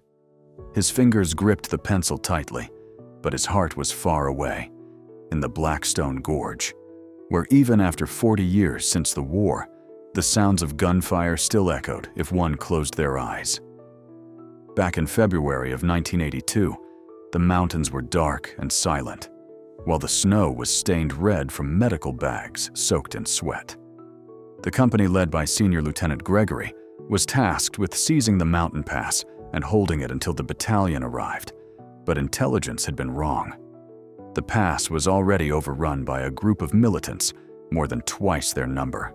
His fingers gripped the pencil tightly, but his heart was far away, in the Blackstone Gorge, where even after 40 years since the war, The sounds of gunfire still echoed if one closed their eyes. Back in February of 1982, the mountains were dark and silent, while the snow was stained red from medical bags soaked in sweat. The company led by Senior Lieutenant Gregory was tasked with seizing the mountain pass and holding it until the battalion arrived, but intelligence had been wrong. The pass was already overrun by a group of militants, more than twice their number.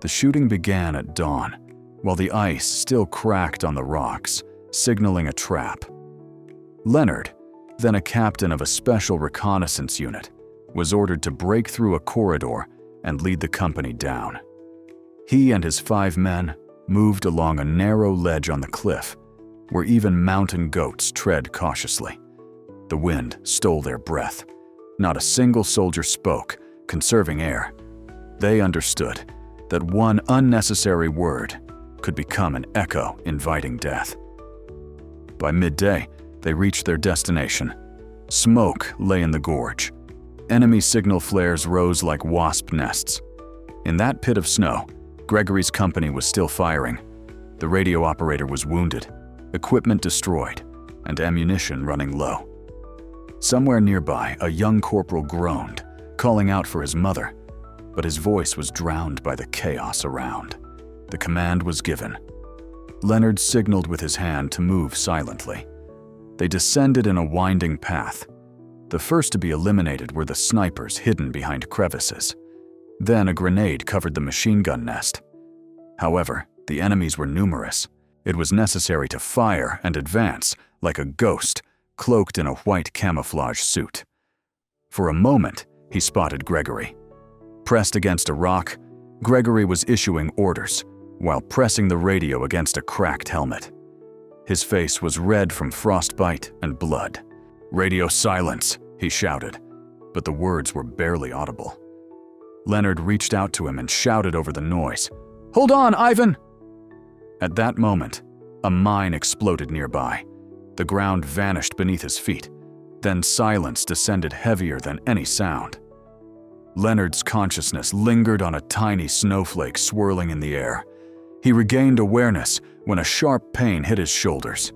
The shooting began at dawn, while the ice still cracked on the rocks, signaling a trap. Leonard, then a captain of a special reconnaissance unit, was ordered to break through a corridor and lead the company down. He and his 5 men moved along a narrow ledge on the cliff, where even mountain goats tread cautiously. The wind stole their breath. Not a single soldier spoke, conserving air. They understood that one unnecessary word could become an echo inviting death. By midday, they reached their destination. Smoke lay in the gorge. Enemy signal flares rose like wasp nests. In that pit of snow, Gregory's company was still firing. The radio operator was wounded, equipment destroyed, and ammunition running low. Somewhere nearby, a young corporal groaned, calling out for his mother, but his voice was drowned by the chaos around. The command was given. Leonard signaled with his hand to move silently. They descended in a winding path. The first to be eliminated were the snipers hidden behind crevices. Then a grenade covered the machine gun nest. However, the enemies were numerous. It was necessary to fire and advance like a ghost, cloaked in a white camouflage suit. For a moment, he spotted Gregory. Pressed against a rock, Gregory was issuing orders while pressing the radio against a cracked helmet. His face was red from frostbite and blood. "Radio silence," he shouted, but the words were barely audible. Leonard reached out to him and shouted over the noise, "Hold on, Ivan!" At that moment, a mine exploded nearby. The ground vanished beneath his feet. Then silence descended heavier than any sound. Leonard's consciousness lingered on a tiny snowflake swirling in the air. He regained awareness when a sharp pain hit his shoulders.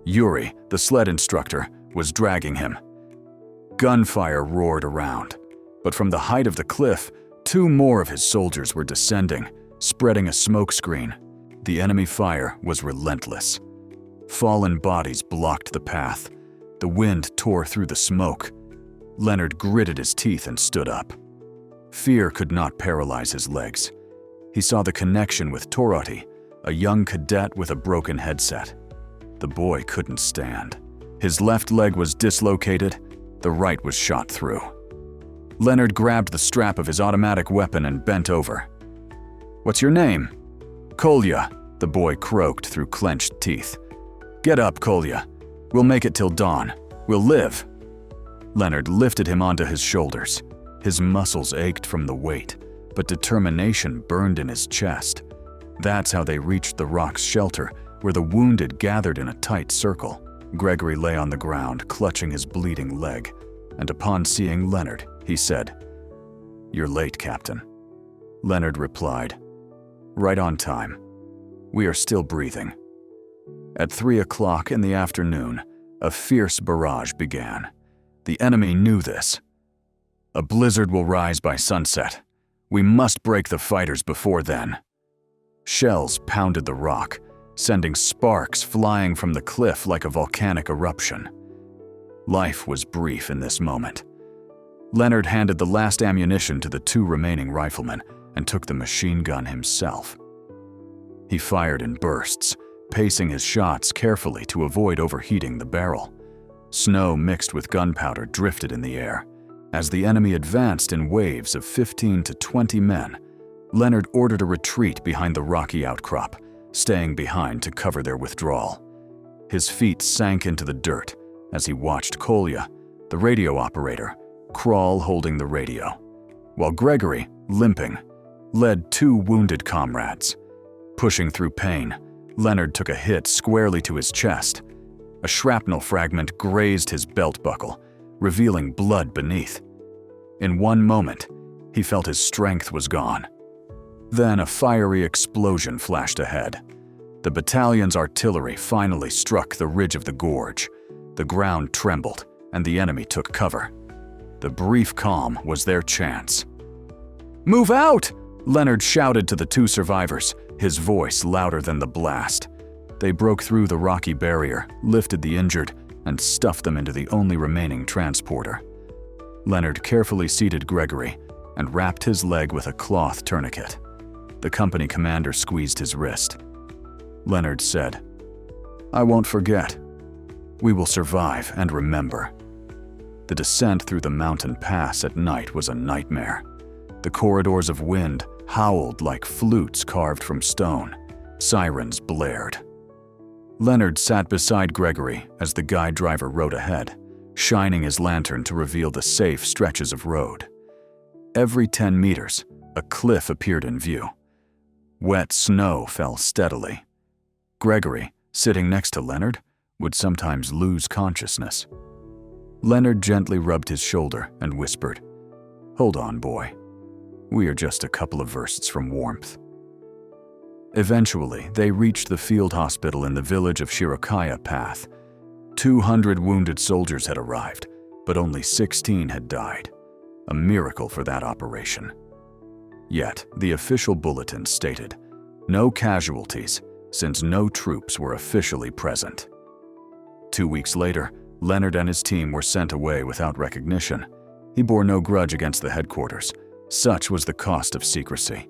Yuri, the sled instructor, was dragging him. Gunfire roared around, but from the height of the cliff, 2 more of his soldiers were descending, spreading a smokescreen. The enemy fire was relentless. Fallen bodies blocked the path. The wind tore through the smoke. Leonard gritted his teeth and stood up. Fear could not paralyze his legs. He saw the connection with Toroti, a young cadet with a broken headset. The boy couldn't stand. His left leg was dislocated, the right was shot through. Leonard grabbed the strap of his automatic weapon and bent over. "What's your name?" "Kolya," the boy croaked through clenched teeth. "Get up, Kolya. We'll make it till dawn. We'll live." Leonard lifted him onto his shoulders. His muscles ached from the weight, but determination burned in his chest. That's how they reached the rock's shelter, where the wounded gathered in a tight circle. Gregory lay on the ground, clutching his bleeding leg, and upon seeing Leonard, he said, "You're late, Captain." Leonard replied, "Right on time. We are still breathing." At 3 o'clock in the afternoon, a fierce barrage began. The enemy knew this. "A blizzard will rise by sunset. We must break the fighters before then." Shells pounded the rock, sending sparks flying from the cliff like a volcanic eruption. Life was brief in this moment. Leonard handed the last ammunition to the 2 remaining riflemen and took the machine gun himself. He fired in bursts, pacing his shots carefully to avoid overheating the barrel. Snow mixed with gunpowder drifted in the air. As the enemy advanced in waves of 15 to 20 men, Leonard ordered a retreat behind the rocky outcrop, staying behind to cover their withdrawal. His feet sank into the dirt as he watched Kolya, the radio operator, crawl holding the radio, while Gregory, limping, led 2 wounded comrades. Pushing through pain, Leonard took a hit squarely to his chest. A shrapnel fragment grazed his belt buckle, revealing blood beneath. In one moment, he felt his strength was gone. Then a fiery explosion flashed ahead. The battalion's artillery finally struck the ridge of the gorge. The ground trembled, and the enemy took cover. The brief calm was their chance. "Move out!" Leonard shouted to the two survivors, his voice louder than the blast. They broke through the rocky barrier, lifted the injured, and stuffed them into the only remaining transporter. Leonard carefully seated Gregory and wrapped his leg with a cloth tourniquet. The company commander squeezed his wrist. Leonard said, "I won't forget. We will survive and remember." The descent through the mountain pass at night was a nightmare. The corridors of wind howled like flutes carved from stone. Sirens blared. Leonard sat beside Gregory as the guide driver rode ahead, shining his lantern to reveal the safe stretches of road. Every 10 meters, a cliff appeared in view. Wet snow fell steadily. Gregory, sitting next to Leonard, would sometimes lose consciousness. Leonard gently rubbed his shoulder and whispered, "Hold on, boy. We are just a couple of versts from warmth." Eventually, they reached the field hospital in the village of Shirokaya Path. 200 wounded soldiers had arrived, but only 16 had died. A miracle for that operation. Yet, the official bulletin stated, no casualties, since no troops were officially present. 2 weeks later, Leonard and his team were sent away without recognition. He bore no grudge against the headquarters. Such was the cost of secrecy.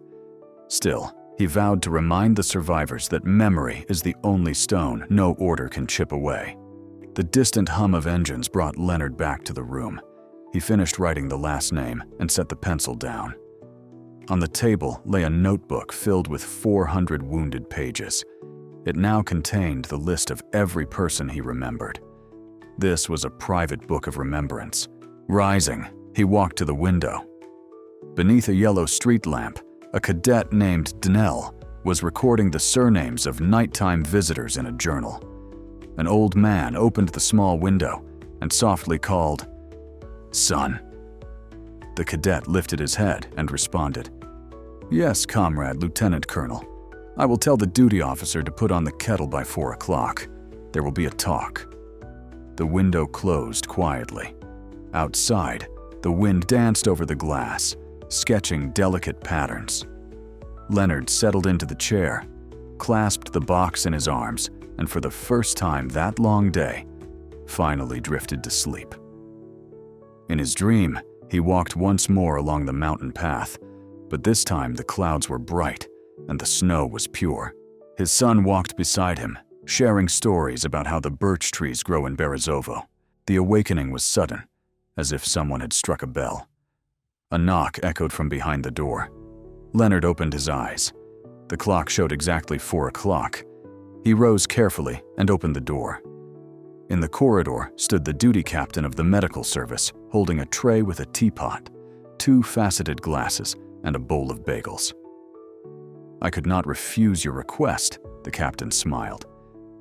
Still, he vowed to remind the survivors that memory is the only stone no order can chip away. The distant hum of engines brought Leonard back to the room. He finished writing the last name and set the pencil down. On the table lay a notebook filled with 400 wounded pages. It now contained the list of every person he remembered. This was a private book of remembrance. Rising, he walked to the window. Beneath a yellow street lamp, a cadet named Dnell was recording the surnames of nighttime visitors in a journal. An old man opened the small window and softly called, "Son." The cadet lifted his head and responded, "Yes, comrade, Lieutenant Colonel. I will tell the duty officer to put on the kettle by 4 o'clock. There will be a talk." The window closed quietly. Outside, the wind danced over the glass, sketching delicate patterns. Leonard settled into the chair, clasped the box in his arms, and for the first time that long day, finally drifted to sleep. In his dream, he walked once more along the mountain path, but this time the clouds were bright and the snow was pure. His son walked beside him, sharing stories about how the birch trees grow in Berezovho. The awakening was sudden, as if someone had struck a bell. A knock echoed from behind the door. Leonard opened his eyes. The clock showed exactly 4 o'clock. He rose carefully and opened the door. In the corridor stood the duty captain of the medical service, holding a tray with a teapot, 2 faceted glasses, and a bowl of bagels. "I could not refuse your request," the captain smiled.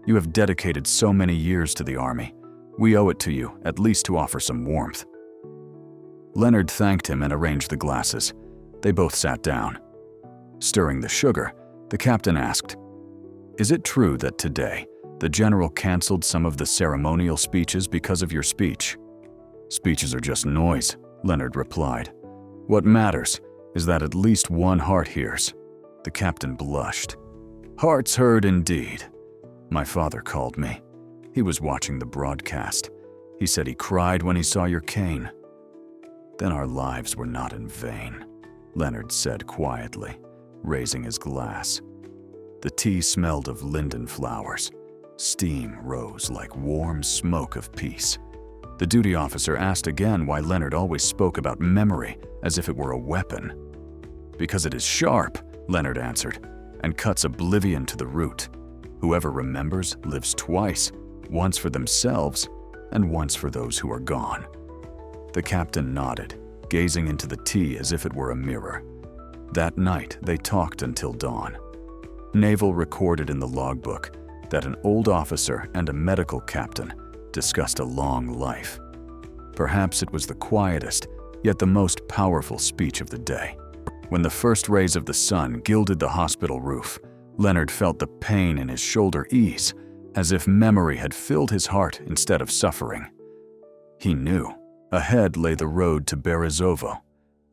"You have dedicated so many years to the army. We owe it to you, at least to offer some warmth." Leonard thanked him and arranged the glasses. They both sat down. Stirring the sugar, the captain asked, "Is it true that today the general canceled some of the ceremonial speeches because of your speech?" "Speeches are just noise," Leonard replied. "What matters is that at least one heart hears." The captain blushed. "Hearts heard indeed. My father called me. He was watching the broadcast. He said he cried when he saw your cane." "Then our lives were not in vain," Leonard said quietly, raising his glass. The tea smelled of linden flowers. Steam rose like warm smoke of peace. The duty officer asked again why Leonard always spoke about memory as if it were a weapon. "Because it is sharp," Leonard answered, "and cuts oblivion to the root. Whoever remembers lives twice, once for themselves and once for those who are gone." The captain nodded, gazing into the tea as if it were a mirror. That night, they talked until dawn. Naval recorded in the logbook that an old officer and a medical captain discussed a long life. Perhaps it was the quietest, yet the most powerful speech of the day. When the first rays of the sun gilded the hospital roof, Leonard felt the pain in his shoulder ease, as if memory had filled his heart instead of suffering. He knew. Ahead lay the road to Berezovsky,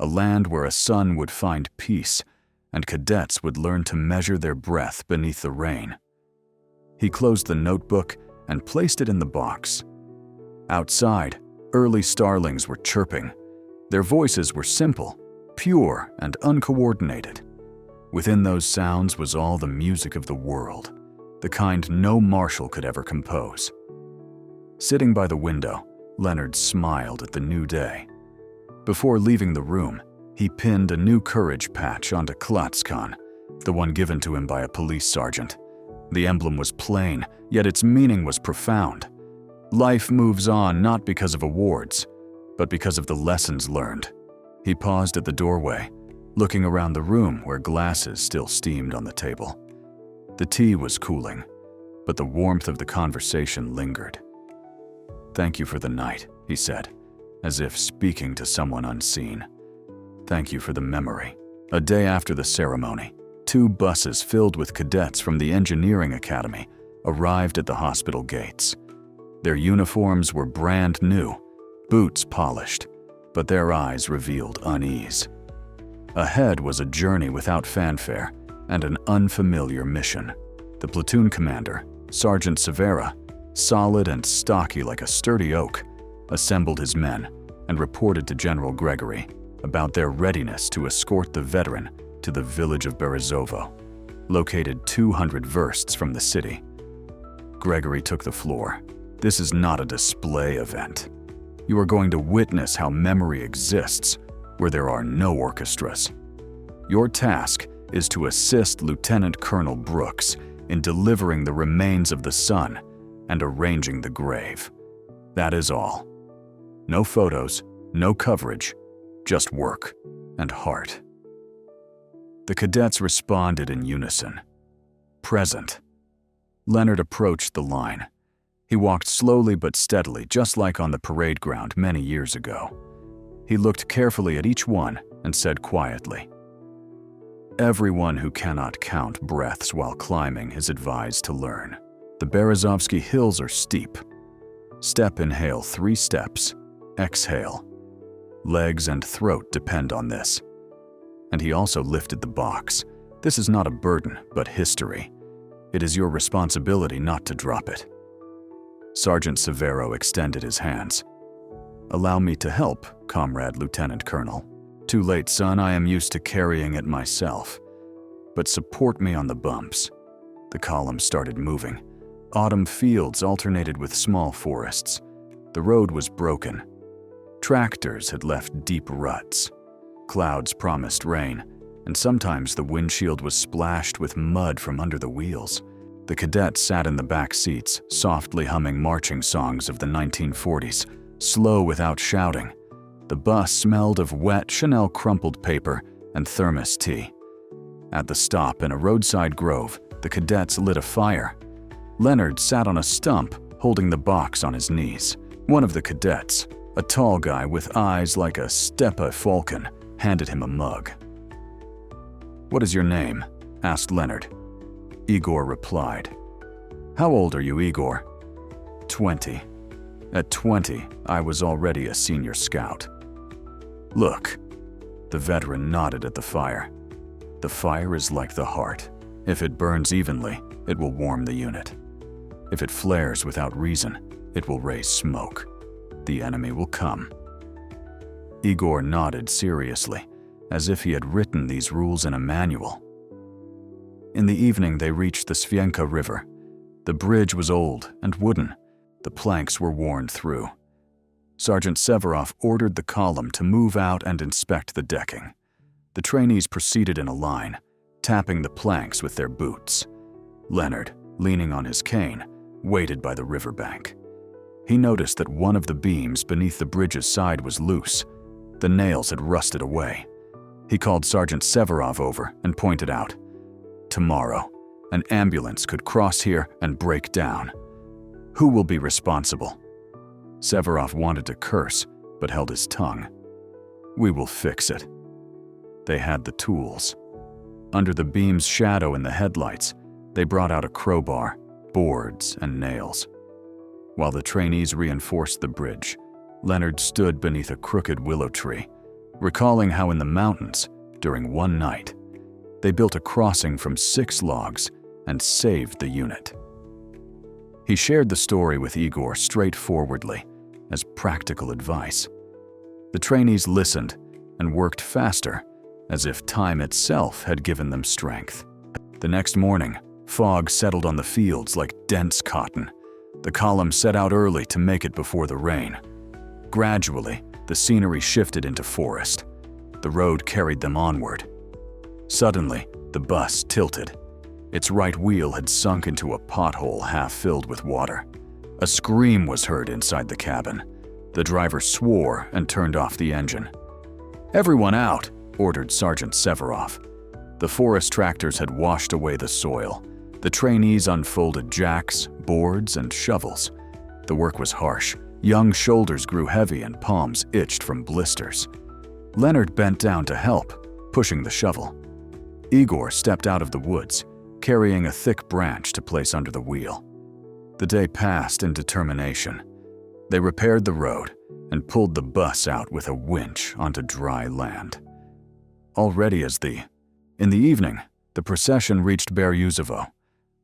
a land where a son would find peace, and cadets would learn to measure their breath beneath the rain. He closed the notebook and placed it in the box. Outside, early starlings were chirping. Their voices were simple, pure, and uncoordinated. Within those sounds was all the music of the world, the kind no marshal could ever compose. Sitting by the window, Leonard smiled at the new day. Before leaving the room, he pinned a new courage patch onto Klatskan, the one given to him by a police sergeant. The emblem was plain, yet its meaning was profound. Life moves on not because of awards, but because of the lessons learned. He paused at the doorway, looking around the room where glasses still steamed on the table. The tea was cooling, but the warmth of the conversation lingered. "Thank you for the night," he said, as if speaking to someone unseen. "Thank you for the memory." A day after the ceremony, 2 buses filled with cadets from the engineering academy arrived at the hospital gates. Their uniforms were brand new, boots polished, but their eyes revealed unease. Ahead was a journey without fanfare and an unfamiliar mission. The platoon commander, Sergeant Severa, solid and stocky like a sturdy oak, assembled his men and reported to General Gregory about their readiness to escort the veteran to the village of Berezovsky, located 200 versts from the city. Gregory took the floor. "This is not a display event. You are going to witness how memory exists where there are no orchestras. Your task is to assist Lieutenant Colonel Brooks in delivering the remains of the son and arranging the grave. That is all. No photos, no coverage, just work and heart." The cadets responded in unison. Present. Leonard approached the line. He walked slowly but steadily, just like on the parade ground many years ago. He looked carefully at each one and said quietly, "Everyone who cannot count breaths while climbing is advised to learn. The Berezovsky hills are steep. Step inhale 3 steps, exhale. Legs and throat depend on this." And he also lifted the box. "This is not a burden, but history. It is your responsibility not to drop it." Sergeant Severo extended his hands. "Allow me to help, Comrade Lieutenant Colonel. Too late, son, I am used to carrying it myself. But support me on the bumps." The column started moving. Autumn fields alternated with small forests. The road was broken. Tractors had left deep ruts. Clouds promised rain, and sometimes the windshield was splashed with mud from under the wheels. The cadets sat in the back seats, softly humming marching songs of the 1940s, slow without shouting. The bus smelled of wet Chanel crumpled paper and thermos tea. At the stop in a roadside grove, the cadets lit a fire. Leonard sat on a stump, holding the box on his knees. One of the cadets, a tall guy with eyes like a steppe falcon, handed him a mug. "What is your name?" asked Leonard. Igor replied. "How old are you, Igor?" 20. At 20, I was already a senior scout." "Look." The veteran nodded at the fire. "The fire is like the heart. If it burns evenly, it will warm the unit. If it flares without reason, it will raise smoke. The enemy will come." Igor nodded seriously, as if he had written these rules in a manual. In the evening, they reached the Svienka River. The bridge was old and wooden. The planks were worn through. Sergeant Severov ordered the column to move out and inspect the decking. The trainees proceeded in a line, tapping the planks with their boots. Leonard, leaning on his cane, waited by the riverbank. He noticed that one of the beams beneath the bridge's side was loose. The nails had rusted away. He called Sergeant Severov over and pointed out, "Tomorrow, an ambulance could cross here and break down. Who will be responsible?" Severov wanted to curse, but held his tongue. "We will fix it." They had the tools. Under the beam's shadow in the headlights, they brought out a crowbar, boards, and nails. While the trainees reinforced the bridge, Leonard stood beneath a crooked willow tree, recalling how in the mountains, during one night, they built a crossing from 6 logs and saved the unit. He shared the story with Igor straightforwardly, as practical advice. The trainees listened and worked faster, as if time itself had given them strength. The next morning, fog settled on the fields like dense cotton. The column set out early to make it before the rain. Gradually, the scenery shifted into forest. The road carried them onward. Suddenly, the bus tilted. Its right wheel had sunk into a pothole half filled with water. A scream was heard inside the cabin. The driver swore and turned off the engine. "Everyone out," ordered Sergeant Severov. The forest tractors had washed away the soil. The trainees unfolded jacks, boards, and shovels. The work was harsh. Young shoulders grew heavy and palms itched from blisters. Leonard bent down to help, pushing the shovel. Igor stepped out of the woods, carrying a thick branch to place under the wheel. The day passed in determination. They repaired the road and pulled the bus out with a winch onto dry land. Already in the evening, the procession reached Beryuzovo.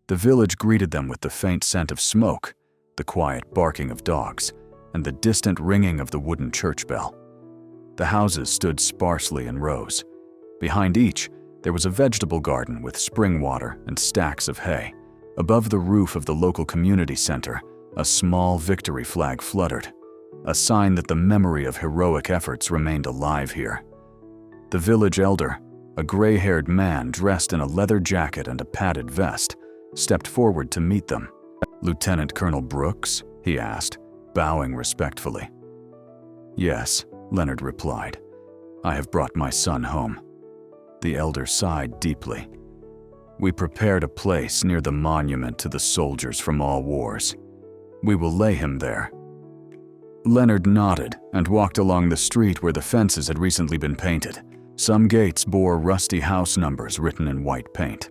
The village greeted them with the faint scent of smoke, the quiet barking of dogs, and the distant ringing of the wooden church bell. The houses stood sparsely in rows. Behind each, there was a vegetable garden with spring water and stacks of hay. Above the roof of the local community center, a small victory flag fluttered, a sign that the memory of heroic efforts remained alive here. The village elder, a gray-haired man dressed in a leather jacket and a padded vest, stepped forward to meet them. "Lieutenant Colonel Brooks?" he asked, bowing respectfully. "Yes," Leonard replied. "I have brought my son home." The elder sighed deeply. "We prepared a place near the monument to the soldiers from all wars. We will lay him there." Leonard nodded and walked along the street where the fences had recently been painted. Some gates bore rusty house numbers written in white paint.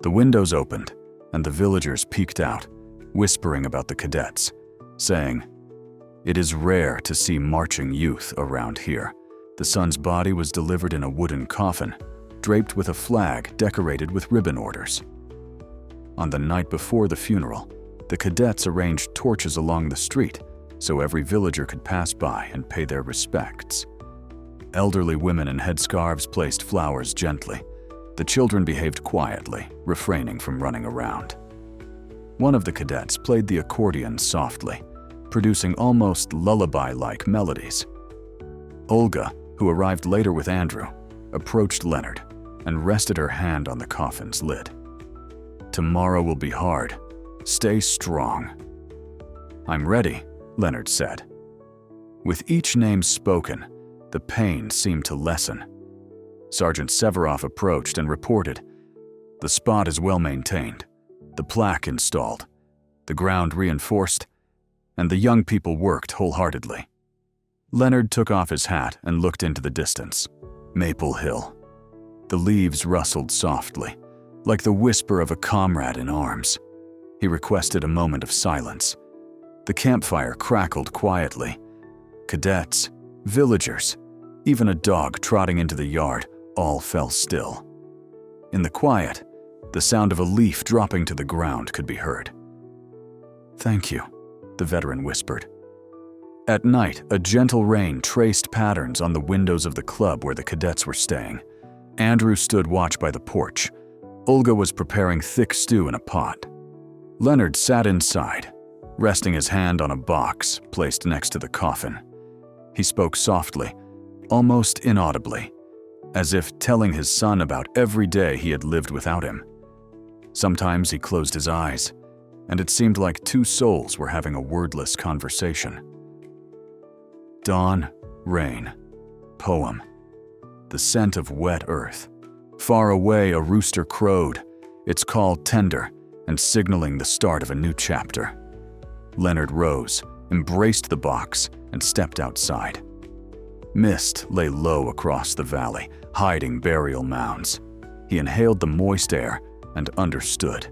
The windows opened, and the villagers peeked out, whispering about the cadets, saying, "It is rare to see marching youth around here." The son's body was delivered in a wooden coffin, draped with a flag decorated with ribbon orders. On the night before the funeral, the cadets arranged torches along the street so every villager could pass by and pay their respects. Elderly women in headscarves placed flowers gently. The children behaved quietly, refraining from running around. One of the cadets played the accordion softly, producing almost lullaby-like melodies. Olga, who arrived later with Andrew, approached Leonard and rested her hand on the coffin's lid. "Tomorrow will be hard. Stay strong." "I'm ready," Leonard said. With each name spoken, the pain seemed to lessen. Sergeant Severov approached and reported, "The spot is well maintained, the plaque installed, the ground reinforced, and the young people worked wholeheartedly." Leonard took off his hat and looked into the distance. Maple Hill. The leaves rustled softly, like the whisper of a comrade in arms. He requested a moment of silence. The campfire crackled quietly. Cadets, villagers, even a dog trotting into the yard, all fell still. In the quiet, the sound of a leaf dropping to the ground could be heard. "Thank you," the veteran whispered. At night, a gentle rain traced patterns on the windows of the club where the cadets were staying. Andrew stood watch by the porch. Olga was preparing thick stew in a pot. Leonard sat inside, resting his hand on a box placed next to the coffin. He spoke softly, almost inaudibly, as if telling his son about every day he had lived without him. Sometimes he closed his eyes, and it seemed like two souls were having a wordless conversation. Dawn, rain, poem, the scent of wet earth. Far away, a rooster crowed, its call tender and signaling the start of a new chapter. Leonard rose, embraced the box, and stepped outside. Mist lay low across the valley, hiding burial mounds. He inhaled the moist air and understood.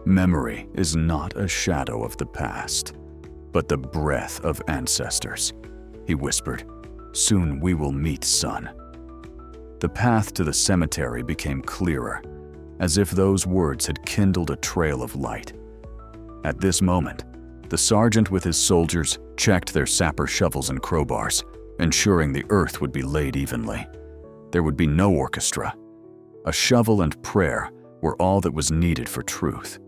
Memory is not a shadow of the past, but the breath of ancestors. He whispered, "Soon we will meet, son." The path to the cemetery became clearer, as if those words had kindled a trail of light. At this moment, the sergeant with his soldiers checked their sapper shovels and crowbars, ensuring the earth would be laid evenly. There would be no orchestra. A shovel and prayer were all that was needed for truth.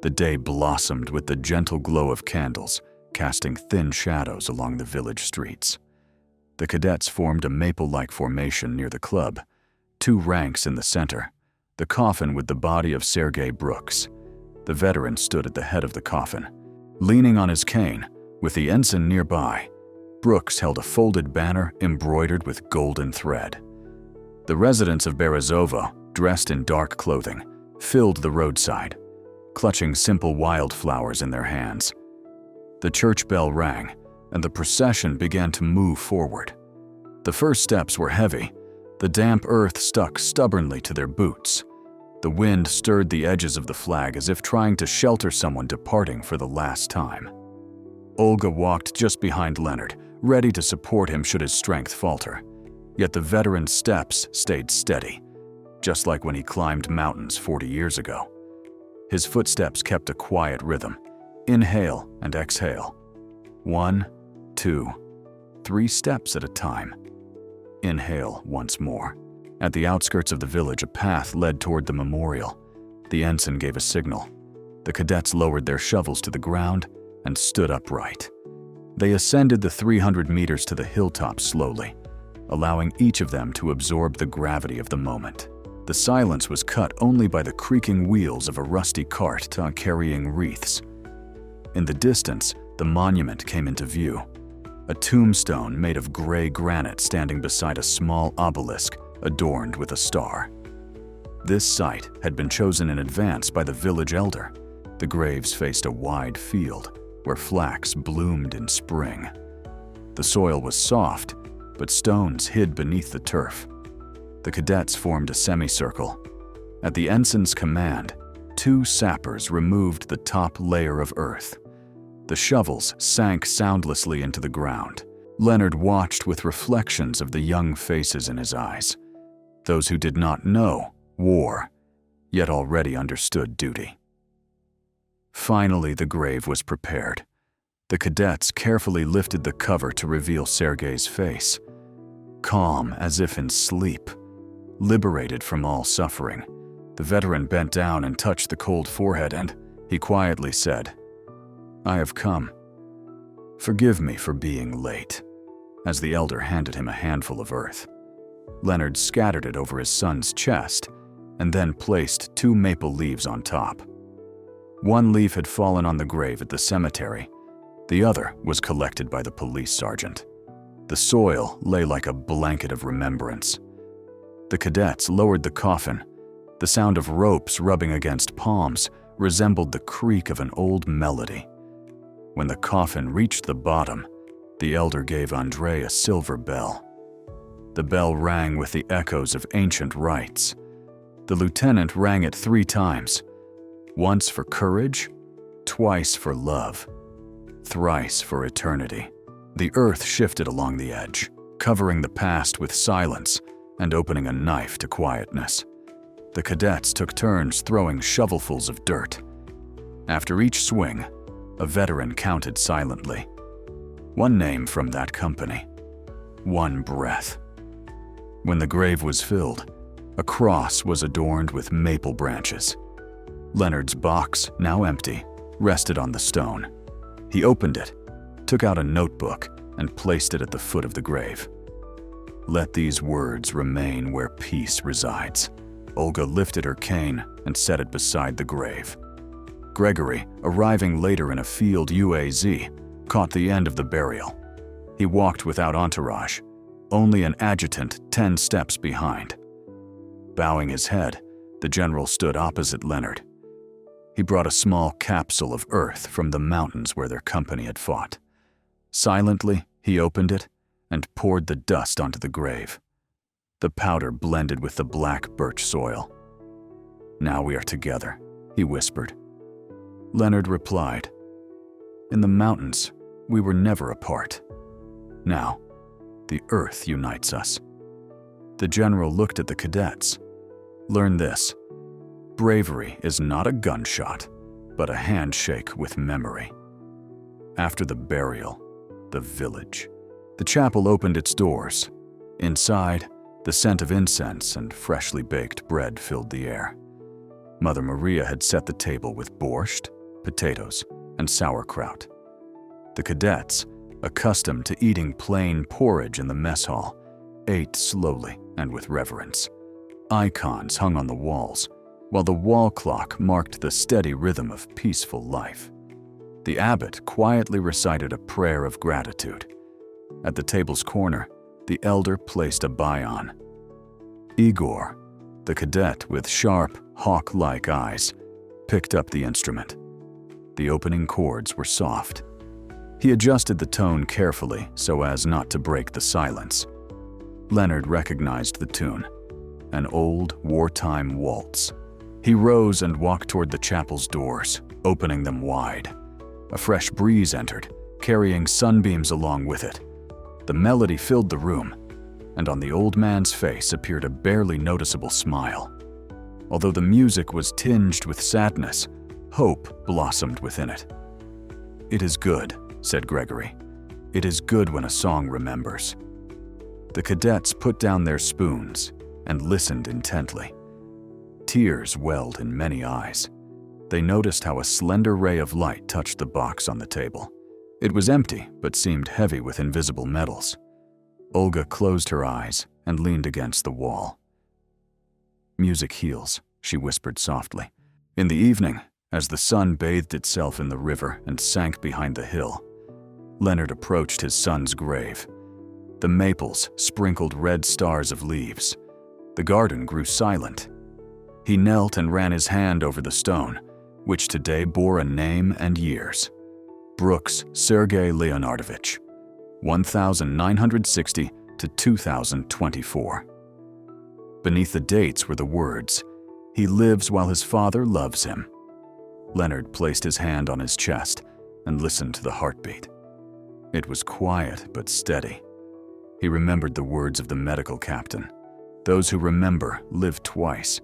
The day blossomed with the gentle glow of candles, casting thin shadows along the village streets. The cadets formed a maple-like formation near the club, 2 ranks in the center, the coffin with the body of Sergei Brooks. The veteran stood at the head of the coffin. Leaning on his cane, with the ensign nearby, Brooks held a folded banner embroidered with golden thread. The residents of Berezovo, dressed in dark clothing, filled the roadside, clutching simple wildflowers in their hands. The church bell rang, and the procession began to move forward. The first steps were heavy. The damp earth stuck stubbornly to their boots. The wind stirred the edges of the flag as if trying to shelter someone departing for the last time. Olga walked just behind Leonard, ready to support him should his strength falter. Yet the veteran's steps stayed steady, just like when he climbed mountains 40 years ago. His footsteps kept a quiet rhythm. Inhale and exhale. 1, 2, 3 steps at a time. Inhale once more. At the outskirts of the village, a path led toward the memorial. The ensign gave a signal. The cadets lowered their shovels to the ground and stood upright. They ascended the 300 meters to the hilltop slowly, allowing each of them to absorb the gravity of the moment. The silence was cut only by the creaking wheels of a rusty cart carrying wreaths. In the distance, the monument came into view. A tombstone made of gray granite standing beside a small obelisk adorned with a star. This site had been chosen in advance by the village elder. The graves faced a wide field where flax bloomed in spring. The soil was soft, but stones hid beneath the turf. The cadets formed a semicircle. At the ensign's command, 2 sappers removed the top layer of earth. The shovels sank soundlessly into the ground. Leonard watched with reflections of the young faces in his eyes. Those who did not know war, yet already understood duty. Finally, the grave was prepared. The cadets carefully lifted the cover to reveal Sergei's face. Calm as if in sleep, liberated from all suffering, the veteran bent down and touched the cold forehead, and he quietly said, "I have come. Forgive me for being late," as the elder handed him a handful of earth. Leonard scattered it over his son's chest and then placed 2 maple leaves on top. 1 leaf had fallen on the grave at the cemetery. The other was collected by the police sergeant. The soil lay like a blanket of remembrance. The cadets lowered the coffin. The sound of ropes rubbing against palms resembled the creak of an old melody. When the coffin reached the bottom, the elder gave Andrei a silver bell. The bell rang with the echoes of ancient rites. The lieutenant rang it 3 times, once for courage, twice for love, thrice for eternity. The earth shifted along the edge, covering the past with silence and opening a knife to quietness. The cadets took turns throwing shovelfuls of dirt. After each swing, a veteran counted silently. 1 name from that company, 1 breath. When the grave was filled, a cross was adorned with maple branches. Leonard's box, now empty, rested on the stone. He opened it, took out a notebook, and placed it at the foot of the grave. "Let these words remain where peace resides." Olga lifted her cane and set it beside the grave. Gregory, arriving later in a field UAZ, caught the end of the burial. He walked without entourage, only an adjutant 10 steps behind. Bowing his head, the general stood opposite Leonard. He brought a small capsule of earth from the mountains where their company had fought. Silently, he opened it and poured the dust onto the grave. The powder blended with the black birch soil. "Now we are together," he whispered. Leonard replied, "In the mountains, we were never apart. Now, the earth unites us." The general looked at the cadets. "Learn this. Bravery is not a gunshot, but a handshake with memory." After the burial, the village. The chapel opened its doors. Inside, the scent of incense and freshly baked bread filled the air. Mother Maria had set the table with borscht, potatoes, and sauerkraut. The cadets, accustomed to eating plain porridge in the mess hall, ate slowly and with reverence. Icons hung on the walls, while the wall clock marked the steady rhythm of peaceful life. The abbot quietly recited a prayer of gratitude. At the table's corner, the elder placed a bion. Igor, the cadet with sharp, hawk-like eyes, picked up the instrument. The opening chords were soft. He adjusted the tone carefully so as not to break the silence. Leonard recognized the tune, an old wartime waltz. He rose and walked toward the chapel's doors, opening them wide. A fresh breeze entered, carrying sunbeams along with it. The melody filled the room, and on the old man's face appeared a barely noticeable smile. Although the music was tinged with sadness, hope blossomed within it. "It is good," said Gregory. "It is good when a song remembers." The cadets put down their spoons and listened intently. Tears welled in many eyes. They noticed how a slender ray of light touched the box on the table. It was empty, but seemed heavy with invisible metals. Olga closed her eyes and leaned against the wall. "Music heals," she whispered softly. In the evening, as the sun bathed itself in the river and sank behind the hill, Leonard approached his son's grave. The maples sprinkled red stars of leaves. The garden grew silent. He knelt and ran his hand over the stone, which today bore a name and years. Brooks Sergei Leonardovich, 1960 to 2024. Beneath the dates were the words, "He lives while his father loves him." Leonard placed his hand on his chest and listened to the heartbeat. It was quiet but steady. He remembered the words of the medical captain. "Those who remember live twice."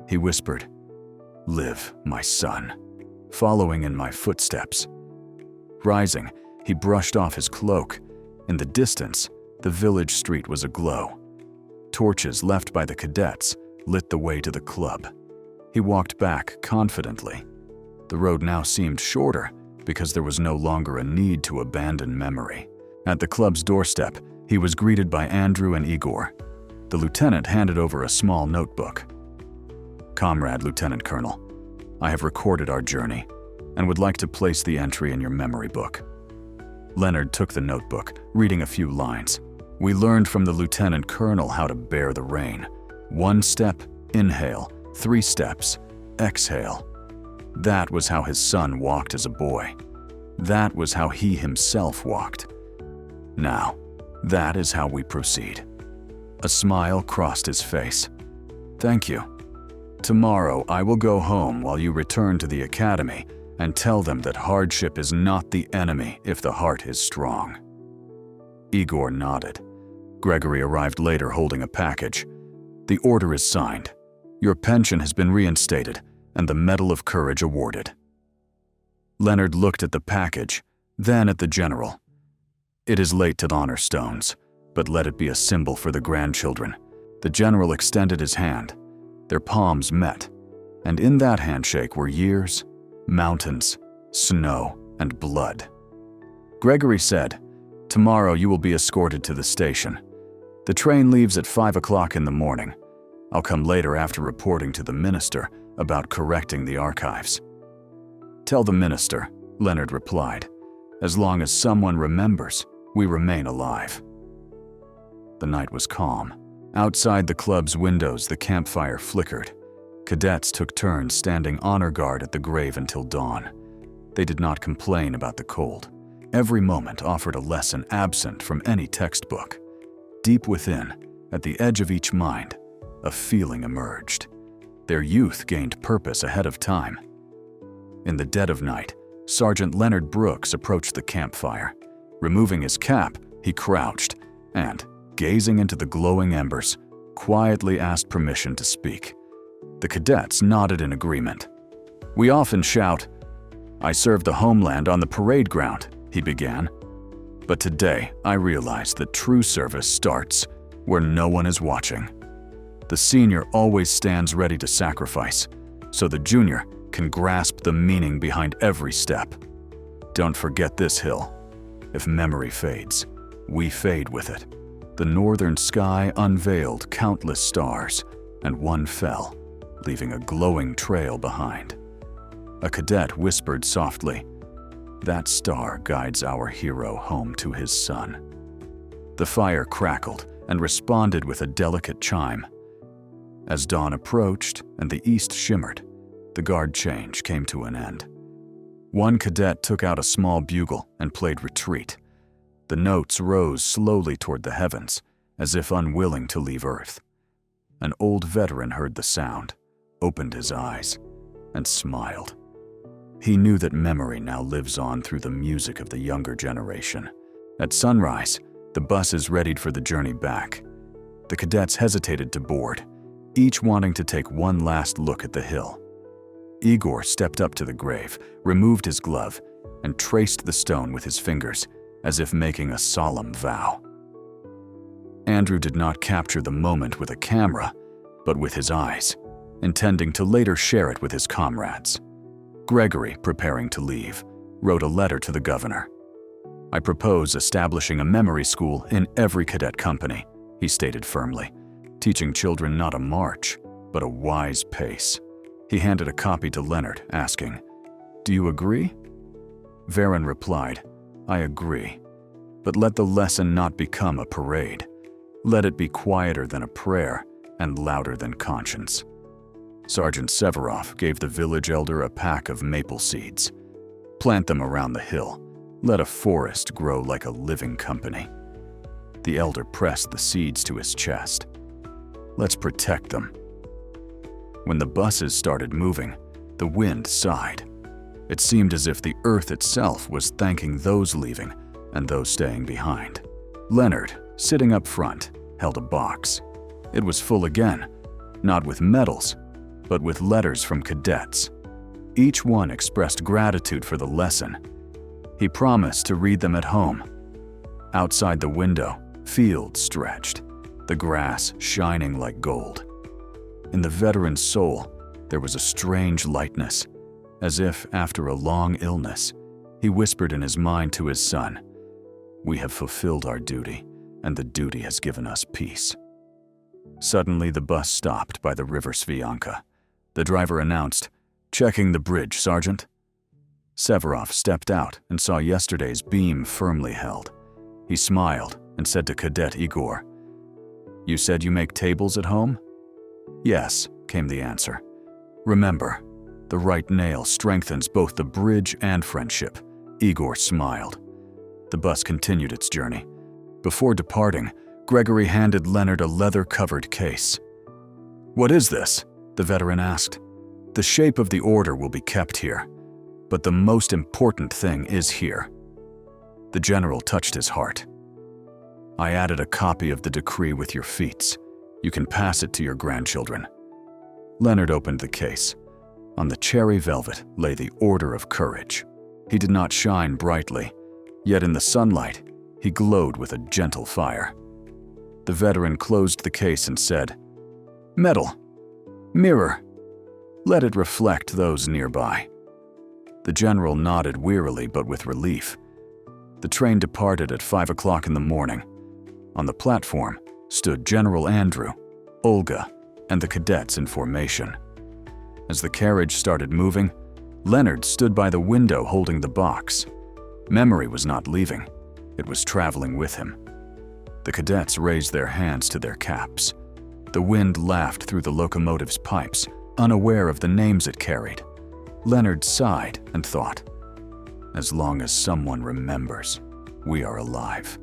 He whispered, "Live, my son, following in my footsteps." Rising, he brushed off his cloak. In the distance, the village street was aglow. Torches left by the cadets lit the way to the club. He walked back confidently. The road now seemed shorter because there was no longer a need to abandon memory. At the club's doorstep, he was greeted by Andrew and Igor. The lieutenant handed over a small notebook. "Comrade Lieutenant Colonel, I have recorded our journey and would like to place the entry in your memory book." Leonard took the notebook, reading a few lines. "We learned from the Lieutenant Colonel how to bear the rain. 1 step, inhale. 3 steps, exhale." That was how his son walked as a boy. That was how he himself walked. Now, that is how we proceed. A smile crossed his face. "Thank you. Tomorrow I will go home while you return to the academy and tell them that hardship is not the enemy if the heart is strong." Igor nodded. Gregory arrived later holding a package. "The order is signed. Your pension has been reinstated and the Medal of Courage awarded." Leonard looked at the package, then at the general. "It is late to honor stones, but let it be a symbol for the grandchildren." The general extended his hand. Their palms met, and in that handshake were years, mountains, snow, and blood. Gregory said, "Tomorrow you will be escorted to the station. The train leaves at 5 o'clock in the morning. I'll come later after reporting to the minister about correcting the archives." "Tell the minister," Leonard replied. "As long as someone remembers, we remain alive." The night was calm. Outside the club's windows, the campfire flickered. Cadets took turns standing honor guard at the grave until dawn. They did not complain about the cold. Every moment offered a lesson absent from any textbook. Deep within, At the edge of each mind, a feeling emerged. Their youth gained purpose ahead of time. In the dead of night, Sergeant Leonard Brooks approached the campfire. Removing his cap, he crouched and, gazing into the glowing embers, quietly asked permission to speak. The cadets nodded in agreement. "We often shout, 'I served the homeland on the parade ground,'" he began. "But today, I realize that true service starts where no one is watching. The senior always stands ready to sacrifice, so the junior can grasp the meaning behind every step. Don't forget this hill. If memory fades, we fade with it." The northern sky unveiled countless stars, and one fell, leaving a glowing trail behind. A cadet whispered softly, "That star guides our hero home to his son." The fire crackled and responded with a delicate chime. As dawn approached and the east shimmered, the guard change came to an end. One cadet took out a small bugle and played retreat. The notes rose slowly toward the heavens, as if unwilling to leave Earth. An old veteran heard the sound, opened his eyes, and smiled. He knew that memory now lives on through the music of the younger generation. At sunrise, the buses readied for the journey back. The cadets hesitated to board, each wanting to take one last look at the hill. Igor stepped up to the grave, removed his glove, and traced the stone with his fingers, as if making a solemn vow. Andrew did not capture the moment with a camera, but with his eyes, intending to later share it with his comrades. Gregory, preparing to leave, wrote a letter to the governor. "I propose establishing a memory school in every cadet company," he stated firmly, teaching children not a march, but a wise pace. He handed a copy to Leonard, asking, "Do you agree?" Varen replied, "I agree, but let the lesson not become a parade. Let it be quieter than a prayer and louder than conscience." Sergeant Severov gave the village elder a pack of maple seeds. "Plant them around the hill. Let a forest grow like a living company." The elder pressed the seeds to his chest. "Let's protect them." When the buses started moving, the wind sighed. It seemed as if the earth itself was thanking those leaving and those staying behind. Leonard, sitting up front, held a box. It was full again, not with medals, but with letters from cadets. Each one expressed gratitude for the lesson. He promised to read them at home. Outside the window, fields stretched, the grass shining like gold. In the veteran's soul, there was a strange lightness, as if, after a long illness, he whispered in his mind to his son, "We have fulfilled our duty, and the duty has given us peace." Suddenly, the bus stopped by the River Svianka. The driver announced, "Checking the bridge, Sergeant." Severov stepped out and saw yesterday's beam firmly held. He smiled and said to Cadet Igor, "You said you make tables at home?" "Yes," came the answer. "Remember, the right nail strengthens both the bridge and friendship." Igor smiled. The bus continued its journey. Before departing, Gregory handed Leonard a leather-covered case. "What is this?" the veteran asked. "The shape of the order will be kept here, but the most important thing is here." The general touched his heart. "I added a copy of the decree with your feats. You can pass it to your grandchildren." Leonard opened the case. On the cherry velvet lay the Order of Courage. He did not shine brightly, yet in the sunlight, he glowed with a gentle fire. The veteran closed the case and said, "Medal, mirror, let it reflect those nearby." The general nodded wearily but with relief. The train departed at 5 o'clock in the morning. On the platform stood General Andrew, Olga, and the cadets in formation. As the carriage started moving, Leonard stood by the window holding the box. Memory was not leaving. It was traveling with him. The cadets raised their hands to their caps. The wind laughed through the locomotive's pipes, unaware of the names it carried. Leonard sighed and thought, "As long as someone remembers, we are alive."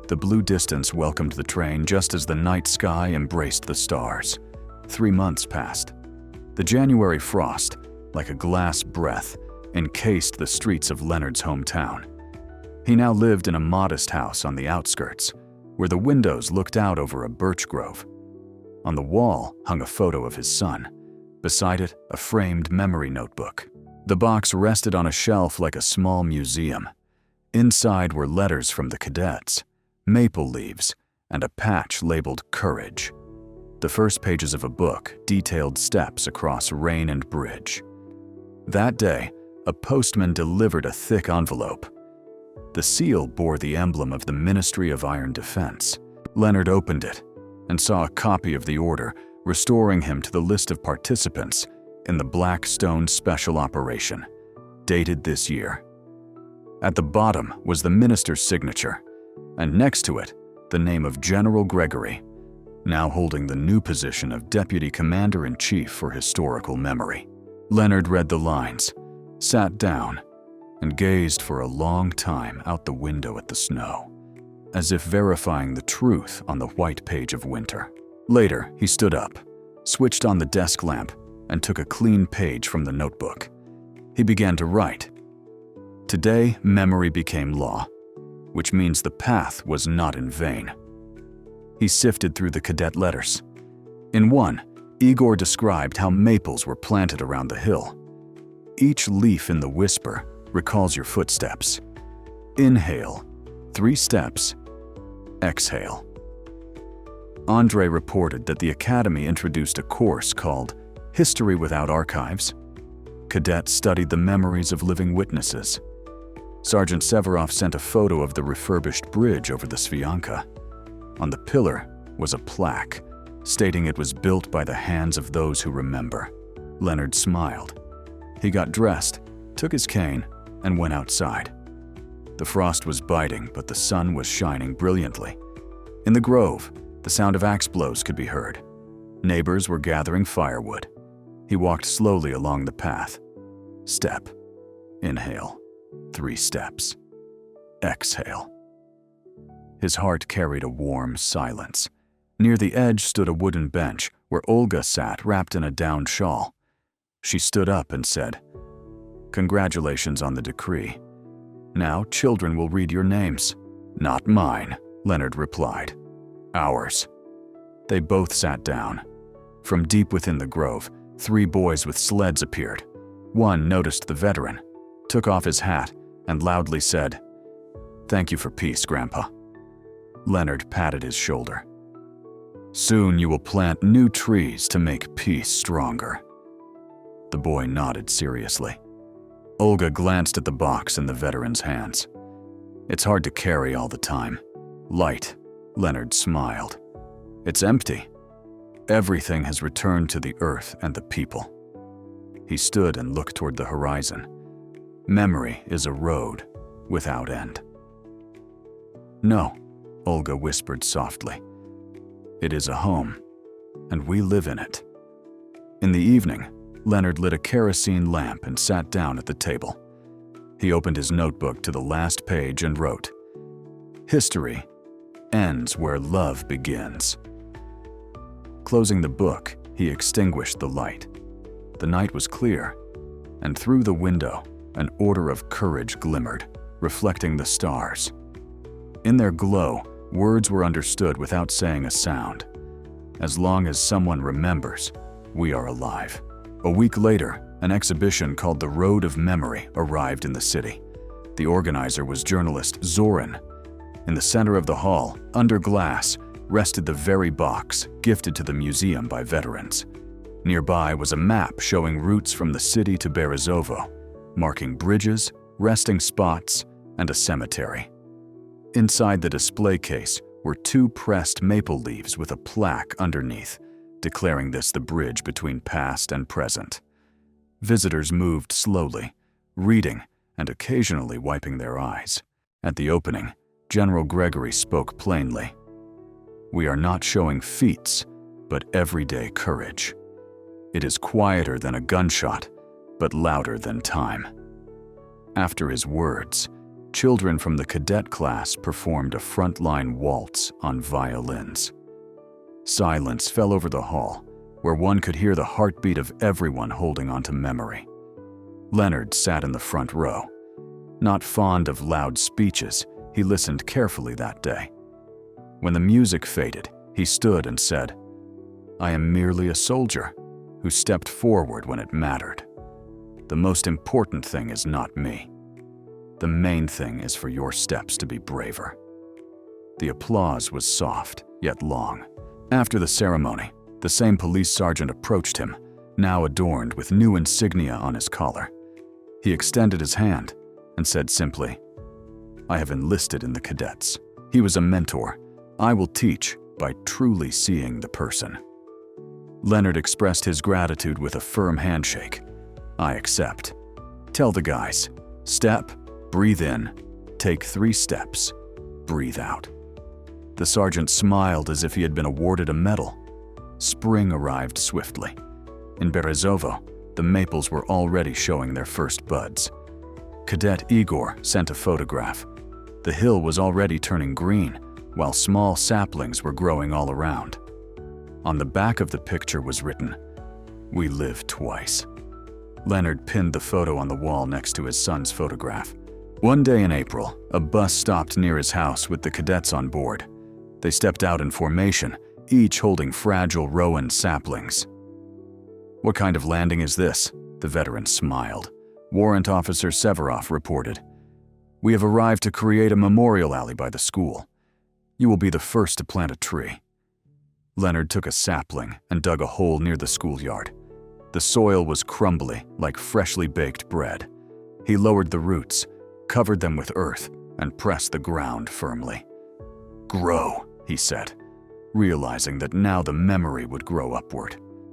The blue distance welcomed the train just as the night sky embraced the stars. 3 months passed. The January frost, like a glass breath, encased the streets of Leonard's hometown. He now lived in a modest house on the outskirts, where the windows looked out over a birch grove. On the wall hung a photo of his son. Beside it, a framed memory notebook. The box rested on a shelf like a small museum. Inside were letters from the cadets, maple leaves, and a patch labeled Courage. The first pages of a book detailed steps across rain and bridge. That day, a postman delivered a thick envelope. The seal bore the emblem of the Ministry of Iron Defense. Leonard opened it and saw a copy of the order restoring him to the list of participants in the Blackstone Special Operation, dated this year. At the bottom was the minister's signature, and next to it, the name of General Gregory, now holding the new position of Deputy Commander-in-Chief for Historical Memory. Leonard read the lines, sat down, and gazed for a long time out the window at the snow, as if verifying the truth on the white page of winter. Later, he stood up, switched on the desk lamp, and took a clean page from the notebook. He began to write. Today, memory became law, which means the path was not in vain. He sifted through the cadet letters. In one, Igor described how maples were planted around the hill. Each leaf in the whisper recalls your footsteps. Inhale, 3 steps. Exhale. Andre reported that the academy introduced a course called History Without Archives. Cadets studied the memories of living witnesses. Sergeant Severov sent a photo of the refurbished bridge over the Svianka. On the pillar was a plaque stating it was built by the hands of those who remember. Leonard smiled. He got dressed, took his cane, and went outside. The frost was biting, but the sun was shining brilliantly. In the grove, the sound of axe blows could be heard. Neighbors were gathering firewood. He walked slowly along the path. Step. Inhale. 3 steps. Exhale. His heart carried a warm silence. Near the edge stood a wooden bench where Olga sat wrapped in a down shawl. She stood up and said, "Congratulations on the decree. Now children will read your names." "Not mine," Leonard replied. "Ours." They both sat down. From deep within the grove, 3 boys with sleds appeared. One noticed the veteran, took off his hat, and loudly said, "Thank you for peace, Grandpa." Leonard patted his shoulder. "Soon you will plant new trees to make peace stronger." The boy nodded seriously. Olga glanced at the box in the veteran's hands. "It's hard to carry all the time." "Light," Leonard smiled. "It's empty. Everything has returned to the earth and the people." He stood and looked toward the horizon. Memory is a road without end. "No," Olga whispered softly. "It is a home, and we live in it." In the evening, Leonard lit a kerosene lamp and sat down at the table. He opened his notebook to the last page and wrote, "History ends where love begins." Closing the book, he extinguished the light. The night was clear, and through the window, an order of courage glimmered, reflecting the stars. In their glow, words were understood without saying a sound. As long as someone remembers, we are alive. A week later, an exhibition called The Road of Memory arrived in the city. The organizer was journalist Zoran. In the center of the hall, under glass, rested the very box gifted to the museum by veterans. Nearby was a map showing routes from the city to Berezovsky, marking bridges, resting spots, and a cemetery. Inside the display case were 2 pressed maple leaves with a plaque underneath, declaring this the bridge between past and present. Visitors moved slowly, reading and occasionally wiping their eyes. At the opening, General Gregory spoke plainly. "We are not showing feats, but everyday courage. It is quieter than a gunshot, but louder than time." After his words, children from the cadet class performed a frontline waltz on violins. Silence fell over the hall, where one could hear the heartbeat of everyone holding on to memory. Leonard sat in the front row. Not fond of loud speeches, he listened carefully that day. When the music faded, he stood and said, "I am merely a soldier who stepped forward when it mattered. The most important thing is not me. The main thing is for your steps to be braver." The applause was soft, yet long. After the ceremony, the same police sergeant approached him, now adorned with new insignia on his collar. He extended his hand and said simply, "I have enlisted in the cadets." He was a mentor. "I will teach by truly seeing the person." Leonard expressed his gratitude with a firm handshake. "I accept. Tell the guys, step, breathe in, take 3 steps, breathe out." The sergeant smiled as if he had been awarded a medal. Spring arrived swiftly. In Berezovo, the maples were already showing their first buds. Cadet Igor sent a photograph. The hill was already turning green, while small saplings were growing all around. On the back of the picture was written, "We live twice." Leonard pinned the photo on the wall next to his son's photograph. One day in April, a bus stopped near his house with the cadets on board. They stepped out in formation, each holding fragile rowan saplings. "What kind of landing is this?" The veteran smiled. Warrant Officer Severov reported, "We have arrived to create a memorial alley by the school. You will be the first to plant a tree." Leonard took a sapling and dug a hole near the schoolyard. The soil was crumbly, like freshly baked bread. He lowered the roots, covered them with earth, and pressed the ground firmly. "Grow," he said, realizing that now the memory would grow upward.